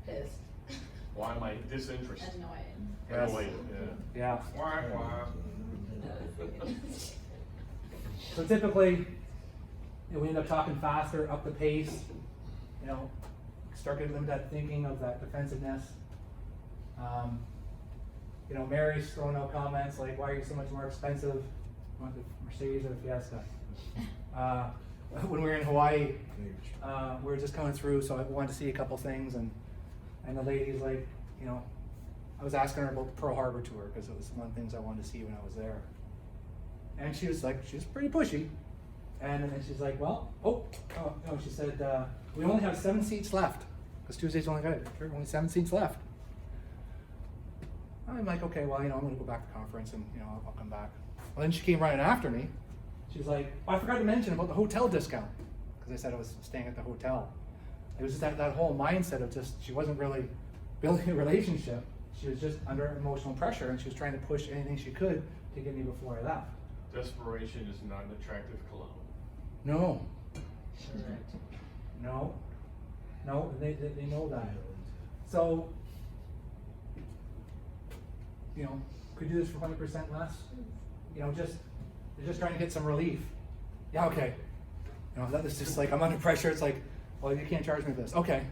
Pissed. Why am I disinterested? Annoyed. Annoyed, Yeah. Why? So typically, you know, we end up talking faster, up the pace, you know, start getting into that thinking of that defensiveness. You know, Mary's throwing out comments like, why are you so much more expensive? You want the Mercedes or the Fiesta? When we were in Hawaii, we were just coming through, so I wanted to see a couple things, and the lady's like, you know, I was asking her about the Pearl Harbor tour, because it was one of the things I wanted to see when I was there. And she was like, she was pretty pushy. And then she's like, well, no, she said, we only have 7 seats left. Because Tuesday's only got only 7 seats left. I'm like, okay, well, I'm gonna go back to conference and, I'll come back. Well, then she came running after me. She's like, I forgot to mention about the hotel discount. Because I said I was staying at the hotel. It was just that whole mindset of just, she wasn't really building a relationship. She was just under emotional pressure and she was trying to push anything she could to get me before I left. Desperation is not an attractive cologne. No. No, they know that. So, could you do this for 20% less? They're just trying to get some relief. Yeah, okay. That is just like, I'm under pressure. It's like, well, you can't charge me for this. Okay.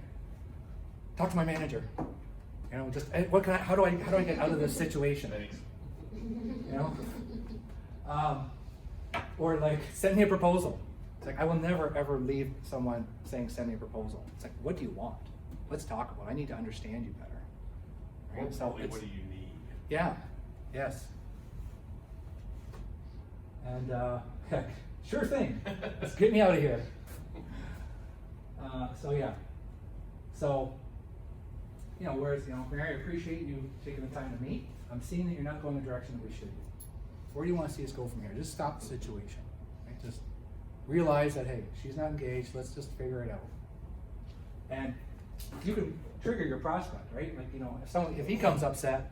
Talk to my manager. How do I get out of this situation? Thanks. Or like, send me a proposal. It's like, I will never ever leave someone saying, send me a proposal. It's like, what do you want? Let's talk about it. I need to understand you better. Right? So What do you need? Yeah, yes. And heck, sure thing. Let's get me out of here. Whereas, Mary, I appreciate you taking the time to meet. I'm seeing that you're not going the direction that we should be. Where do you want to see us go from here? Just stop the situation. Right? Just realize that, hey, she's not engaged. Let's just figure it out. And you can trigger your prospect, right? Like, if he comes upset,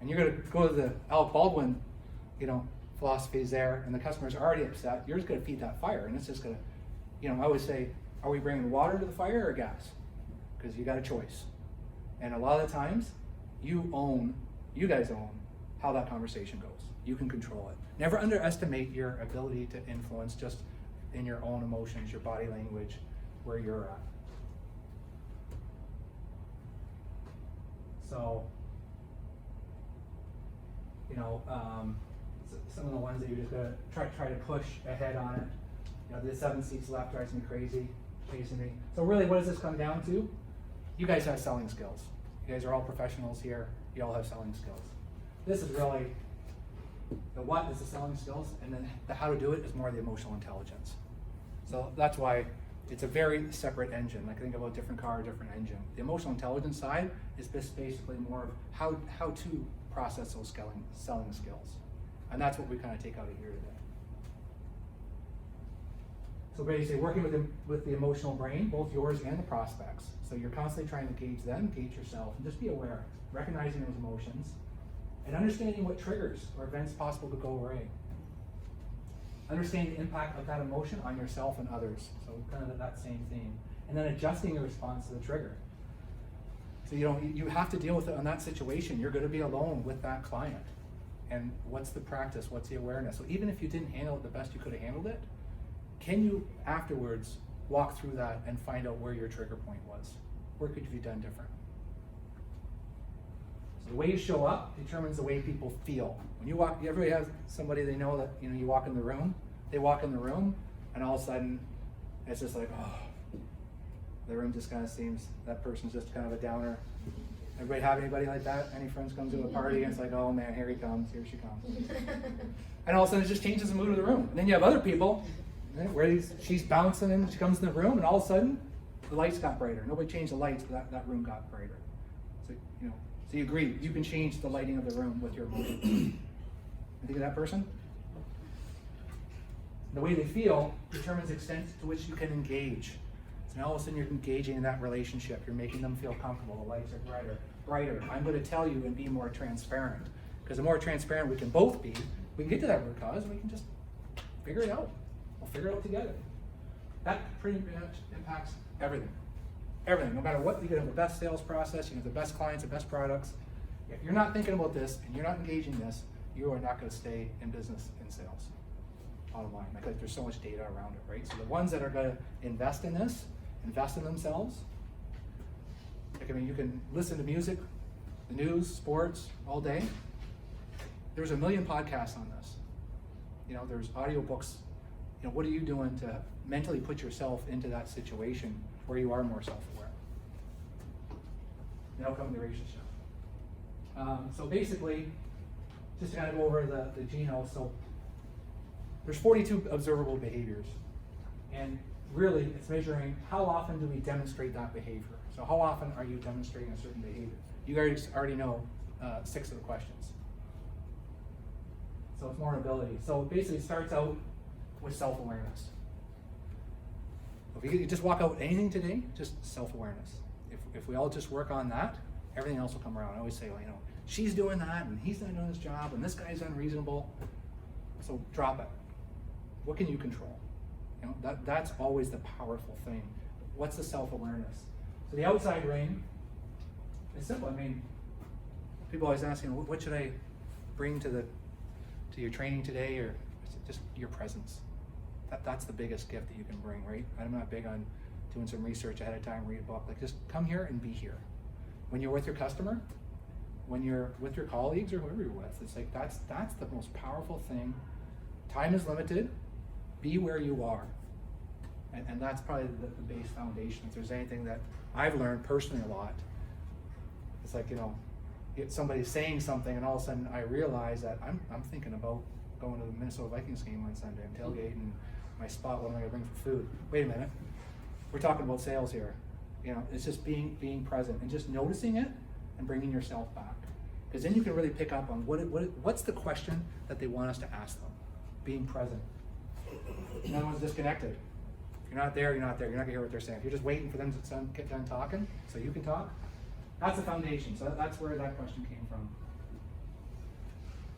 and you're going to go to the Alec Baldwin, philosophies there, and the customer's already upset, you're just going to feed that fire, and it's just going to, I always say, are we bringing water to the fire or gas? Because you got a choice. And a lot of the times, you guys own how that conversation goes. You can control it. Never underestimate your ability to influence just in your own emotions, your body language, where you're at. So, some of the ones that you're just gonna try to push ahead on it. The 7 seats left drives me crazy, chasing me. So really, what does this come down to? You guys have selling skills. You guys are all professionals here. You all have selling skills. This is really, the what is the selling skills, and then the how to do it is more the emotional intelligence. So that's why it's a very separate engine. Like, think about a different car, a different engine. The emotional intelligence side is just basically more of how to process those selling skills. And that's what we kind of take out of here today. So basically, working with the emotional brain, both yours and the prospects. So you're constantly trying to gauge them, gauge yourself, and just be aware, recognizing those emotions, and understanding what triggers or events possible to go awry. Understanding the impact of that emotion on yourself and others. So kind of that same theme. And then adjusting your response to the trigger. So you have to deal with it on that situation. You're going to be alone with that client. And what's the practice? What's the awareness? So even if you didn't handle it the best you could have handled it, can you afterwards walk through that and find out where your trigger point was? Where could you have done different? So the way you show up determines the way people feel. When you walk, everybody has somebody they know that, you walk in the room, they walk in the room, and all of a sudden, it's just like, oh, the room just kind of seems, that person's just kind of a downer. Everybody have anybody like that? Any friends come to a party and it's like, oh man, here he comes, here she comes. And all of a sudden it just changes the mood of the room. And then you have other people, where she's bouncing and she comes in the room and all of a sudden the lights got brighter. Nobody changed the lights, but that room got brighter. So, so you agree, you can change the lighting of the room with your emotion. You think of that person? The way they feel determines the extent to which you can engage. So now all of a sudden you're engaging in that relationship. You're making them feel comfortable. The lights are brighter. I'm going to tell you and be more transparent. Because the more transparent we can both be, we can get to that root cause and we can just figure it out. We'll figure it out together. That pretty much impacts everything. Everything. No matter what, you can have the best sales process, you can have the best clients, the best products. If you're not thinking about this and you're not engaging this, you are not going to stay in business in sales. Bottom line. Like there's so much data around it, right? So the ones that are going to invest in this, invest in themselves. Like, you can listen to music, the news, sports, all day. There's a million podcasts on this. There's audiobooks. What are you doing to mentally put yourself into that situation where you are more self-aware? Now come the relationship. So basically, just to kind of go over the Gino. So there's 42 observable behaviors. And really, it's measuring how often do we demonstrate that behavior. So how often are you demonstrating a certain behavior? You guys already know 6 of the questions. So it's more an ability. So basically it starts out with self-awareness. If you just walk out anything today, just self-awareness. If we all just work on that, everything else will come around. I always say, well, you know, she's doing that and he's not doing his job and this guy's unreasonable. So drop it. What can you control? You know, that's always the powerful thing. What's the self-awareness? So the outside ring is simple. I mean, people always ask, you know, what should I bring to your training today, or just your presence. That's the biggest gift that you can bring, right? I'm not big on doing some research ahead of time, read a book. Like, just come here and be here. When you're with your customer, when you're with your colleagues or whoever you're with, it's like that's the most powerful thing. Time is limited. Be where you are. And that's probably the base foundation. If there's anything that I've learned personally a lot, it's like, you know, somebody saying something and all of a sudden I realize that I'm thinking about going to the Minnesota Vikings game on Sunday. I'm tailgating my spot. What am I going to bring for food? Wait a minute. We're talking about sales here. You know, it's just being present and just noticing it and bringing yourself back. Because then you can really pick up on what's the question that they want us to ask them. Being present. No one's disconnected. If you're not there, you're not there. You're not going to hear what they're saying. If you're just waiting for them to get done talking so you can talk, that's the foundation. So that's where that question came from.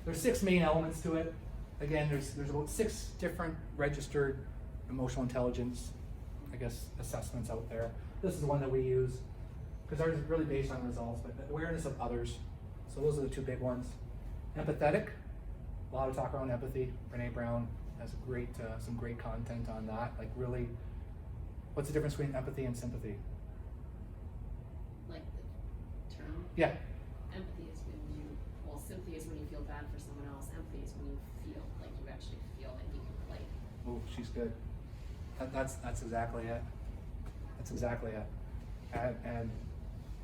There's 6 main elements to it. Again, there's about 6 different registered emotional intelligence, I guess, assessments out there. This is the one that we use because ours is really based on results, but awareness of others. So those are the 2 big ones. Empathetic, a lot of talk around empathy. Brene Brown has some great content on that. Like, really, what's the difference between empathy and sympathy? Like the term? Yeah. Empathy is when sympathy is when you feel bad for someone else. Empathy is when you feel like you actually feel and you can relate. Oh, she's good. That's exactly it. That's exactly it. And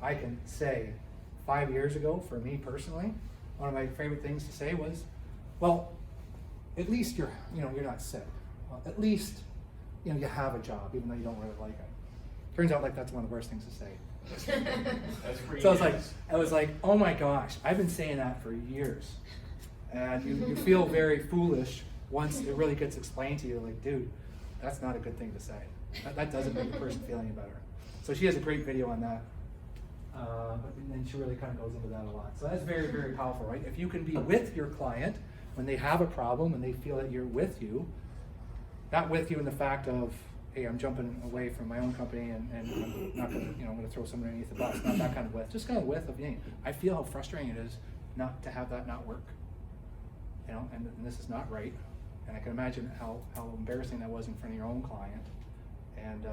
I can say 5 years ago, for me personally, one of my favorite things to say was, well, at least you're not sick. At least, you have a job, even though you don't really like it. Turns out like that's one of the worst things to say. That's pretty So nice. I was like, oh my gosh, I've been saying that for years. And you feel very foolish once it really gets explained to you, like, dude, that's not a good thing to say. That doesn't make the person feel any better. So she has a great video on that. And then she really kind of goes into that a lot. So that's very, very powerful, right? If you can be with your client when they have a problem and they feel that you're with you, not with you in the fact of, hey, I'm jumping away from my own company and I'm not going to, I'm going to throw someone underneath the bus. Not that kind of with. Just kind of with of, hey, I feel how frustrating it is not to have that not work. And this is not right. And I can imagine how embarrassing that was in front of your own client. And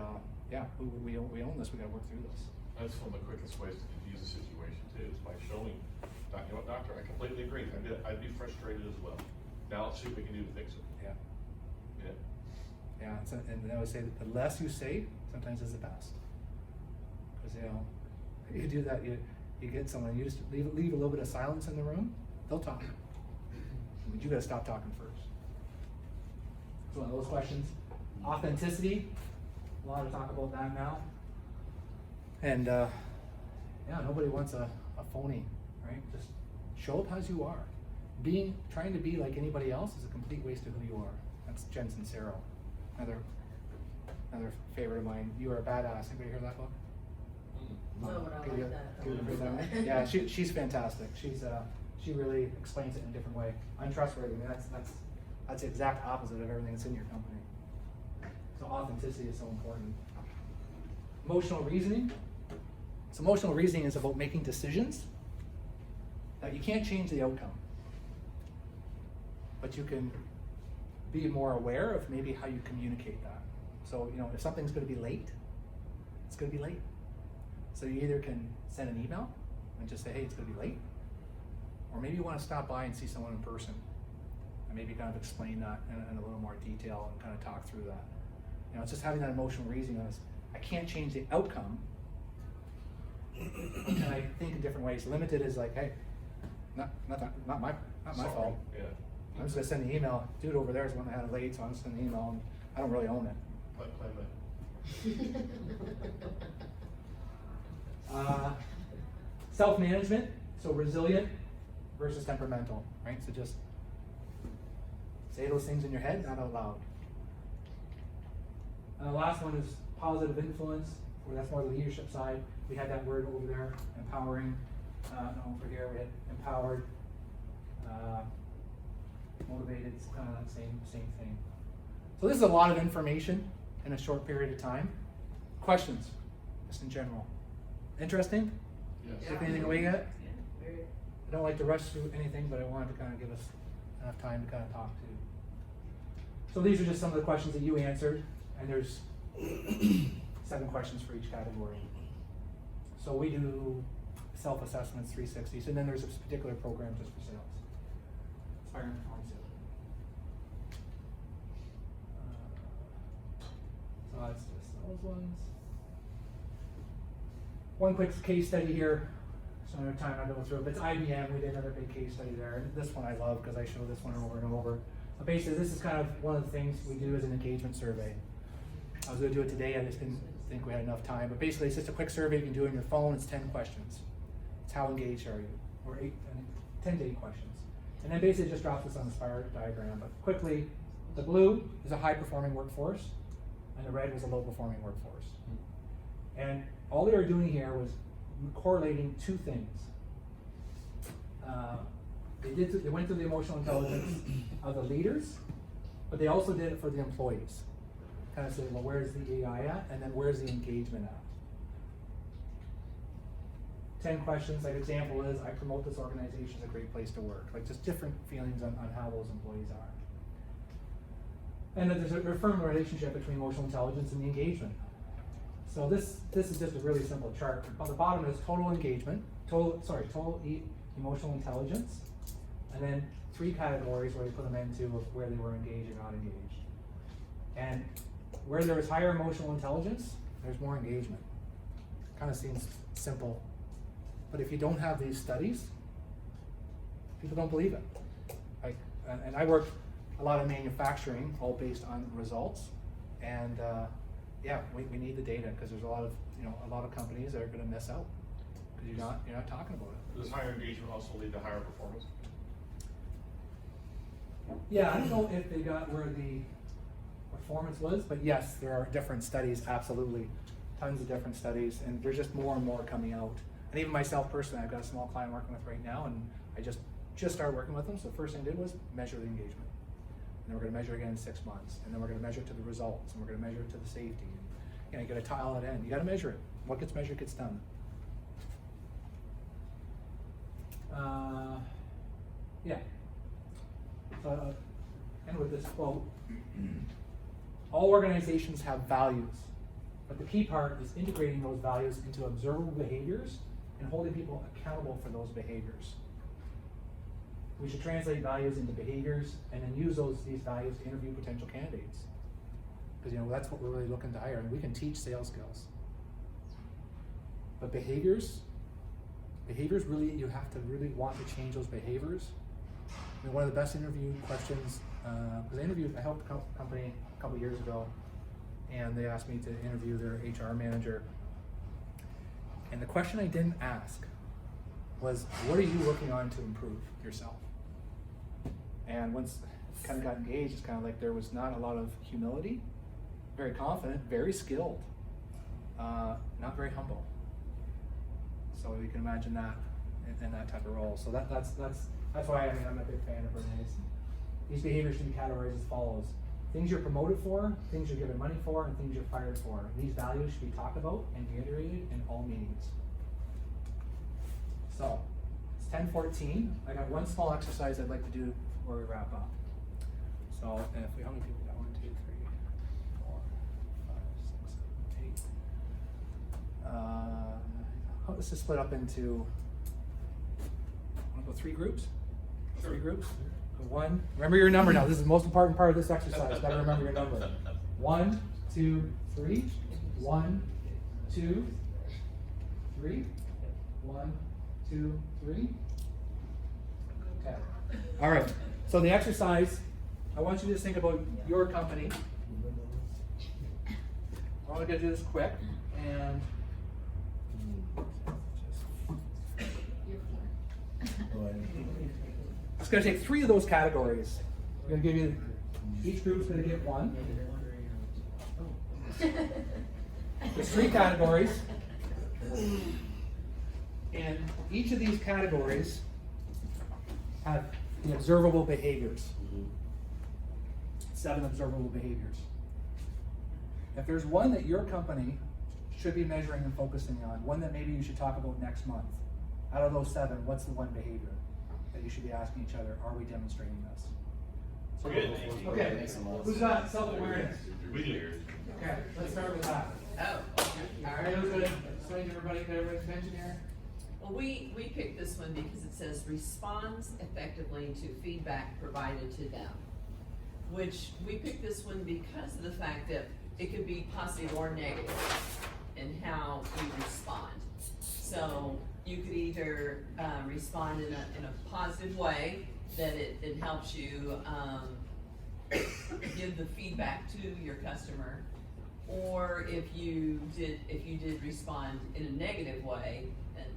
yeah, we own this. We got to work through this. That's one of the quickest ways to diffuse a situation too, is by showing, you know what, doctor, I completely agree. I'd be frustrated as well. Now let's see what we can do to fix it. Yeah. Yeah. Yeah, and I would say that the less you say, sometimes is the best. Because you do that, you get someone, you just leave a little bit of silence in the room, they'll talk. But you got to stop talking first. It's one of those questions. Authenticity, a lot of talk about that now. And yeah, nobody wants a phony, right? Just show up as you are. Trying to be like anybody else is a complete waste of who you are. That's Jen Sincero. Another favorite of mine. You Are a Badass. Anybody hear that book? No, but I like that. Yeah, she's fantastic. She really explains it in a different way. Untrustworthy. That's the exact opposite of everything that's in your company. So authenticity is so important. Emotional reasoning. So emotional reasoning is about making decisions that you can't change the outcome, but you can be more aware of maybe how you communicate that. So, if something's going to be late, it's going to be late. So you either can send an email and just say, hey, it's going to be late, or maybe you want to stop by and see someone in person and maybe kind of explain that in a little more detail and kind of talk through that. It's just having that emotional reasoning is, I can't change the outcome, and I think in different ways. Limited is like, hey, not my Sorry. fault. Yeah. I'm just gonna send the email. Dude over there is the one that had it late, so I'm just sending the email. And I don't really own it. Self-management, so resilient versus temperamental, right? So just say those things in your head, not out loud. And the last one is positive influence, where that's more the leadership side. We had that word over there, empowering. Over here we had empowered, motivated. It's kind of that same thing. So this is a lot of information in a short period of time. Questions, just in general. Interesting? Yes. Take anything away yet? Yeah. Very. I don't like to rush through anything, but I wanted to kind of give us enough time to kind of talk to. So these are just some of the questions that you answered, and there's 7 questions for each category. So we do self-assessments, 360s, and then there's a particular program just for sales. Inspiring performance sales. So that's just those ones. One quick case study here. So no time I go through it, but it's IBM. We did another big case study there. And this one I love because I show this one over and over. But basically, this is kind of one of the things we do as an engagement survey. I was going to do it today. I just didn't think we had enough time. But basically, it's just a quick survey you can do on your phone. It's 10 questions. It's how engaged are you? Or 10 to 8 questions. And then basically it just drops this on the spiral diagram. But quickly, the blue is a high-performing workforce, and the red was a low-performing workforce. And all they were doing here was correlating 2 things. They went through the emotional intelligence of the leaders, but they also did it for the employees. Kind of saying, well, where's the AI at, and then where's the engagement at? 10 questions, like example is, I promote this organization as a great place to work. Like just different feelings on how those employees are. And then there's a firm relationship between emotional intelligence and the engagement. So this is just a really simple chart. On the bottom is total engagement, total emotional intelligence, and then 3 categories where they put them into of where they were engaged or not engaged. And where there is higher emotional intelligence, there's more engagement. Kind of seems simple. But if you don't have these studies, people don't believe it. And I work a lot of manufacturing, all based on results. And yeah, we need the data because there's a lot of companies that are going to miss out because you're not talking about it. Does higher engagement also lead to higher performance? Yeah, I don't know if they got where the performance was, but yes, there are different studies, absolutely. Tons of different studies, and there's just more and more coming out. And even myself personally, I've got a small client I'm working with right now, and I just started working with them, so the first thing I did was measure the engagement. And then we're gonna measure again in 6 months, and then we're gonna measure it to the results, and we're gonna measure it to the safety. And you gotta tile it in, you gotta measure it. What gets measured gets done. Yeah. So I'll end with this quote. All organizations have values, but the key part is integrating those values into observable behaviors and holding people accountable for those behaviors. We should translate values into behaviors and then use these values to interview potential candidates. Because that's what we're really looking to hire, and we can teach sales skills. But behaviors really, you have to really want to change those behaviors. I mean, one of the best interview questions, because I helped a company a couple years ago, and they asked me to interview their HR manager. And the question I didn't ask was, what are you working on to improve yourself? And once I kind of got engaged, it's kind of like there was not a lot of humility, very confident, very skilled, not very humble. So you can imagine that in that type of role. So that's why I'm a big fan of Renee's. These behaviors should be categorized as follows: things you're promoted for, things you're given money for, and things you're fired for. These values should be talked about and reiterated in all meetings. So it's 10:14. I got one small exercise I'd like to do before we wrap up. So how many people got? 1, 2, 3, 4, 5, 6, 7, 8. This is split up into, want to go 3 groups? 3 groups? So 1, remember your number now. This is the most important part of this exercise. Gotta remember your number. 1, 2, 3. 1, 2, 3. 1, 2, 3. Okay. All right. So the exercise, I want you to just think about your company. We're only gonna do this quick, and it's gonna take 3 of those categories. We're gonna give you, each group's gonna get 1. There's 3 categories, and each of these categories have the observable behaviors. 7 observable behaviors. If there's one that your company should be measuring and focusing on, one that maybe you should talk about next month, out of those 7, what's the one behavior that you should be asking each other, are we demonstrating this? Okay, who's got self-awareness? We do. Okay, let's start with that. Alright, who's gonna explain to everybody, get everybody's attention here? Well, we picked this one because it says responds effectively to feedback provided to them. Which, we picked this one because of the fact that it could be positive or negative in how you respond. So you could either respond in a positive way, that it helps you give the feedback to your customer, or if you did respond in a negative way,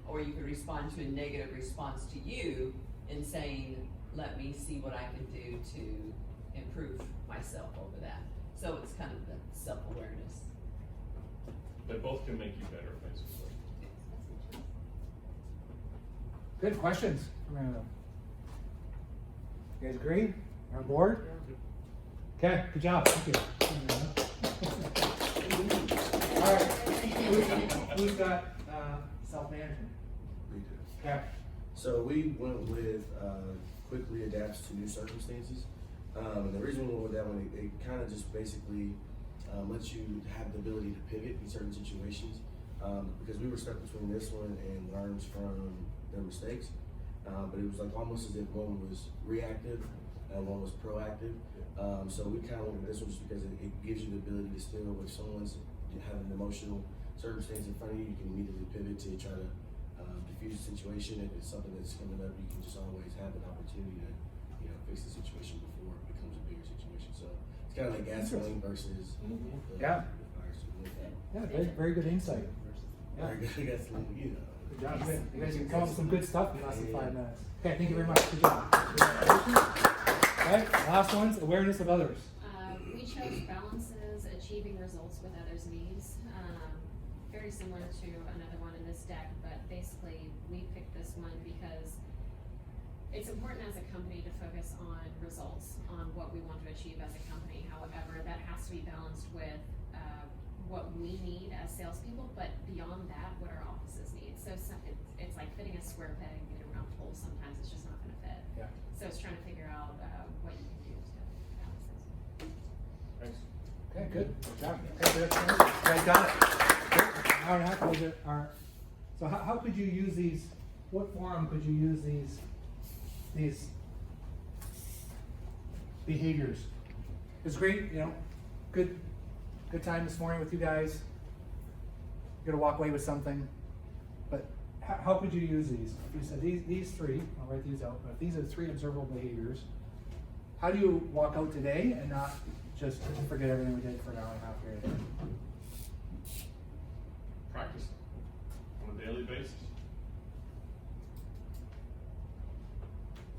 or you could respond to a negative response to you in saying, let me see what I can do to improve myself over that. So it's kind of the self-awareness. They both can make you better, basically. Good questions. You guys agree? You're on board? Okay, good job. Thank you. All right, who's got self-management? We do. Okay. So we went with quickly adapts to new circumstances. And the reason we went with that one, it kind of just basically lets you have the ability to pivot in certain situations. Because we were stuck between this one and learns from their mistakes. But it was like almost as if one was reactive and one was proactive. So we kind of went with this one just because it gives you the ability to still, if someone's having an emotional circumstance in front of you, you can immediately pivot to try to diffuse the situation. If it's something that's coming up, you can just always have an opportunity to, fix the situation before it becomes a bigger situation. So it's kind of like gasoline versus the Yeah. fire. So we went with that. Yeah, very, very good insight. Yeah. Very good gasoline, Good job. Good. You guys can come up with some good stuff in less than 5 minutes. Okay, thank you very much. Good job. All right, last one's awareness of others. We chose balances achieving results with others' needs. Very similar to another one in this deck, but basically we picked this one because it's important as a company to focus on results, on what we want to achieve as a company. However, that has to be balanced with what we need as salespeople, but beyond that, what our offices need. So it's like fitting a square peg in a round hole. Sometimes it's just not going to fit. Yeah. So it's trying to figure out what you can do to balance this. Thanks. Okay, good. Good job. Okay, good. You guys got it. Good. An hour and a half was it? So how could you use these? What forum could you use these behaviors? It's great, good time this morning with you guys. You're gonna walk away with something, but how could you use these? If you said these 3, I'll write these out, but if these are 3 observable behaviors, how do you walk out today and not just forget everything we did for an hour and a half here? Practice on a daily basis.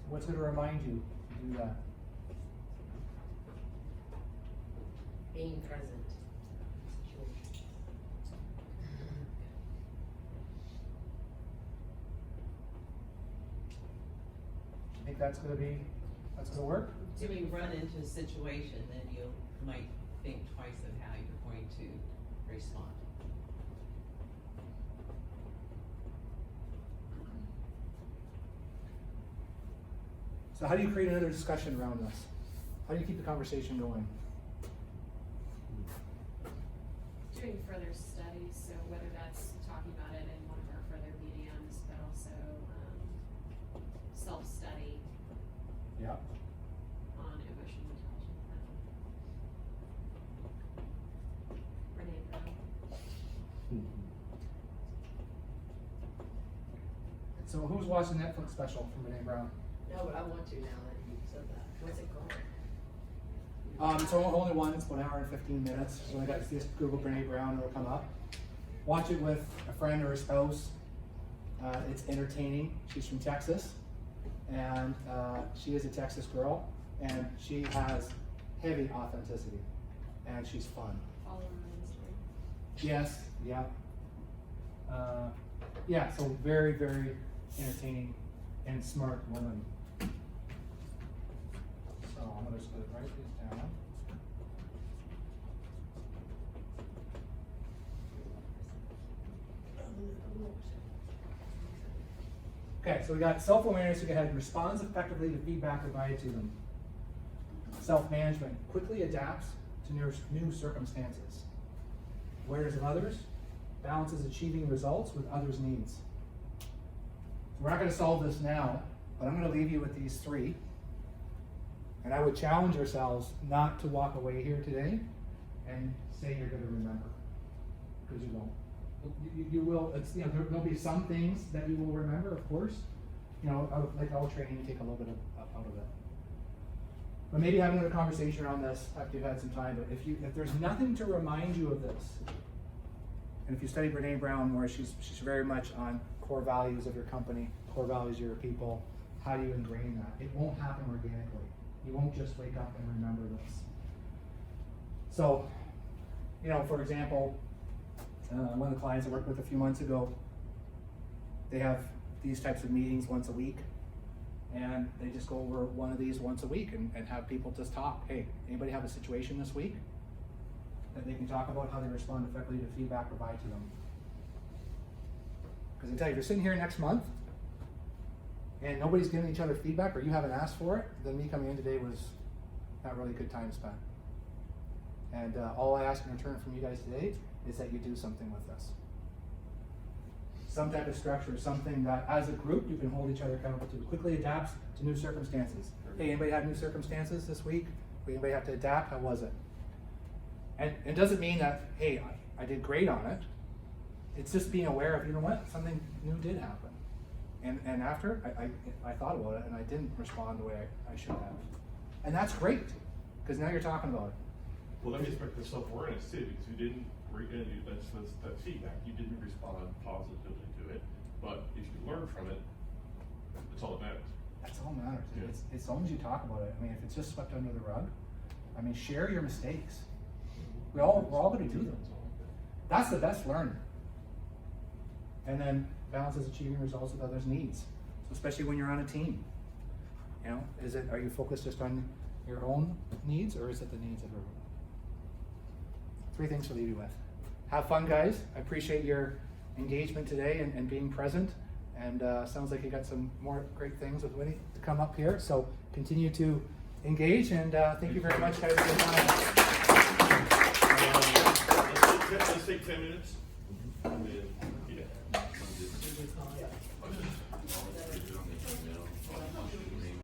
What's gonna remind you to do that? Being present. You think that's gonna work? When you run into a situation, then you might think twice of how you're going to respond. So how do you create another discussion around this? How do you keep the conversation going? Doing further studies, so whether that's talking about it in one of our further BDMs, but also self-study Yeah. on emotional intelligence. Renee Brown. So who's watching Netflix special from Renee Brown? No, but I want to now that you said that. What's it called? It's only one, it's about an hour and 15 minutes, so I got this Google Brene Brown, it'll come up. Watch it with a friend or a spouse. It's entertaining. She's from Texas, and she is a Texas girl, and she has heavy authenticity, and she's fun. Follow on Instagram. Yes, yeah. Yeah, so very, very entertaining and smart woman. So I'm gonna just write this down. Okay, so we got self-awareness, you can responds effectively to feedback provided to them. Self-management, quickly adapts to new circumstances. Awareness of others, balances achieving results with others' needs. So we're not going to solve this now, but I'm going to leave you with these three. And I would challenge yourselves not to walk away here today and say you're going to remember, because you won't. You will. It's, you know, there'll be some things that you will remember, of course. You know, like all training, you take a little bit out of it. But maybe having a conversation around this after you've had some time. But if there's nothing to remind you of this, and if you study Brene Brown, where she's very much on core values of your company, core values of your people, how do you ingrain that? It won't happen organically. You won't just wake up and remember this. So, you know, for example, one of the clients I worked with a few months ago, they have these types of meetings once a week, and they just go over one of these once a week and have people just talk. Hey, anybody have a situation this week that they can talk about how they respond effectively to feedback provided to them? Because I can tell you, if you're sitting here next month and nobody's giving each other feedback, or you haven't asked for it, then me coming in today was not really a good time spent. And all I ask in return from you guys today is that you do something with this. Some type of structure, something that as a group you can hold each other accountable to. Quickly adapts to new circumstances. Hey, anybody have new circumstances this week? Anybody have to adapt? How was it? And it doesn't mean that, hey, I did great on it. It's just being aware of, you know what, something new did happen. And after, I thought about it and I didn't respond the way I should have. And that's great, because now you're talking about it. Well, let me expect the self-awareness too, because you didn't, that's feedback, you didn't respond positively to it, but if you learn from it, that's all that matters. That's all that matters. Yeah. It's as long as you talk about it. I mean, if it's just swept under the rug, I mean, share your mistakes. We're all going to do them. That's the best learning. And then balances achieving results with others' needs. So especially when you're on a team, you know, are you focused just on your own needs, or is it the needs of everyone? 3 things to leave you with. Have fun, guys. I appreciate your engagement today and being present. And sounds like you got some more great things with Winnie to come up here. So continue to engage, and thank you very much, guys, for your time. Let's take 10 minutes.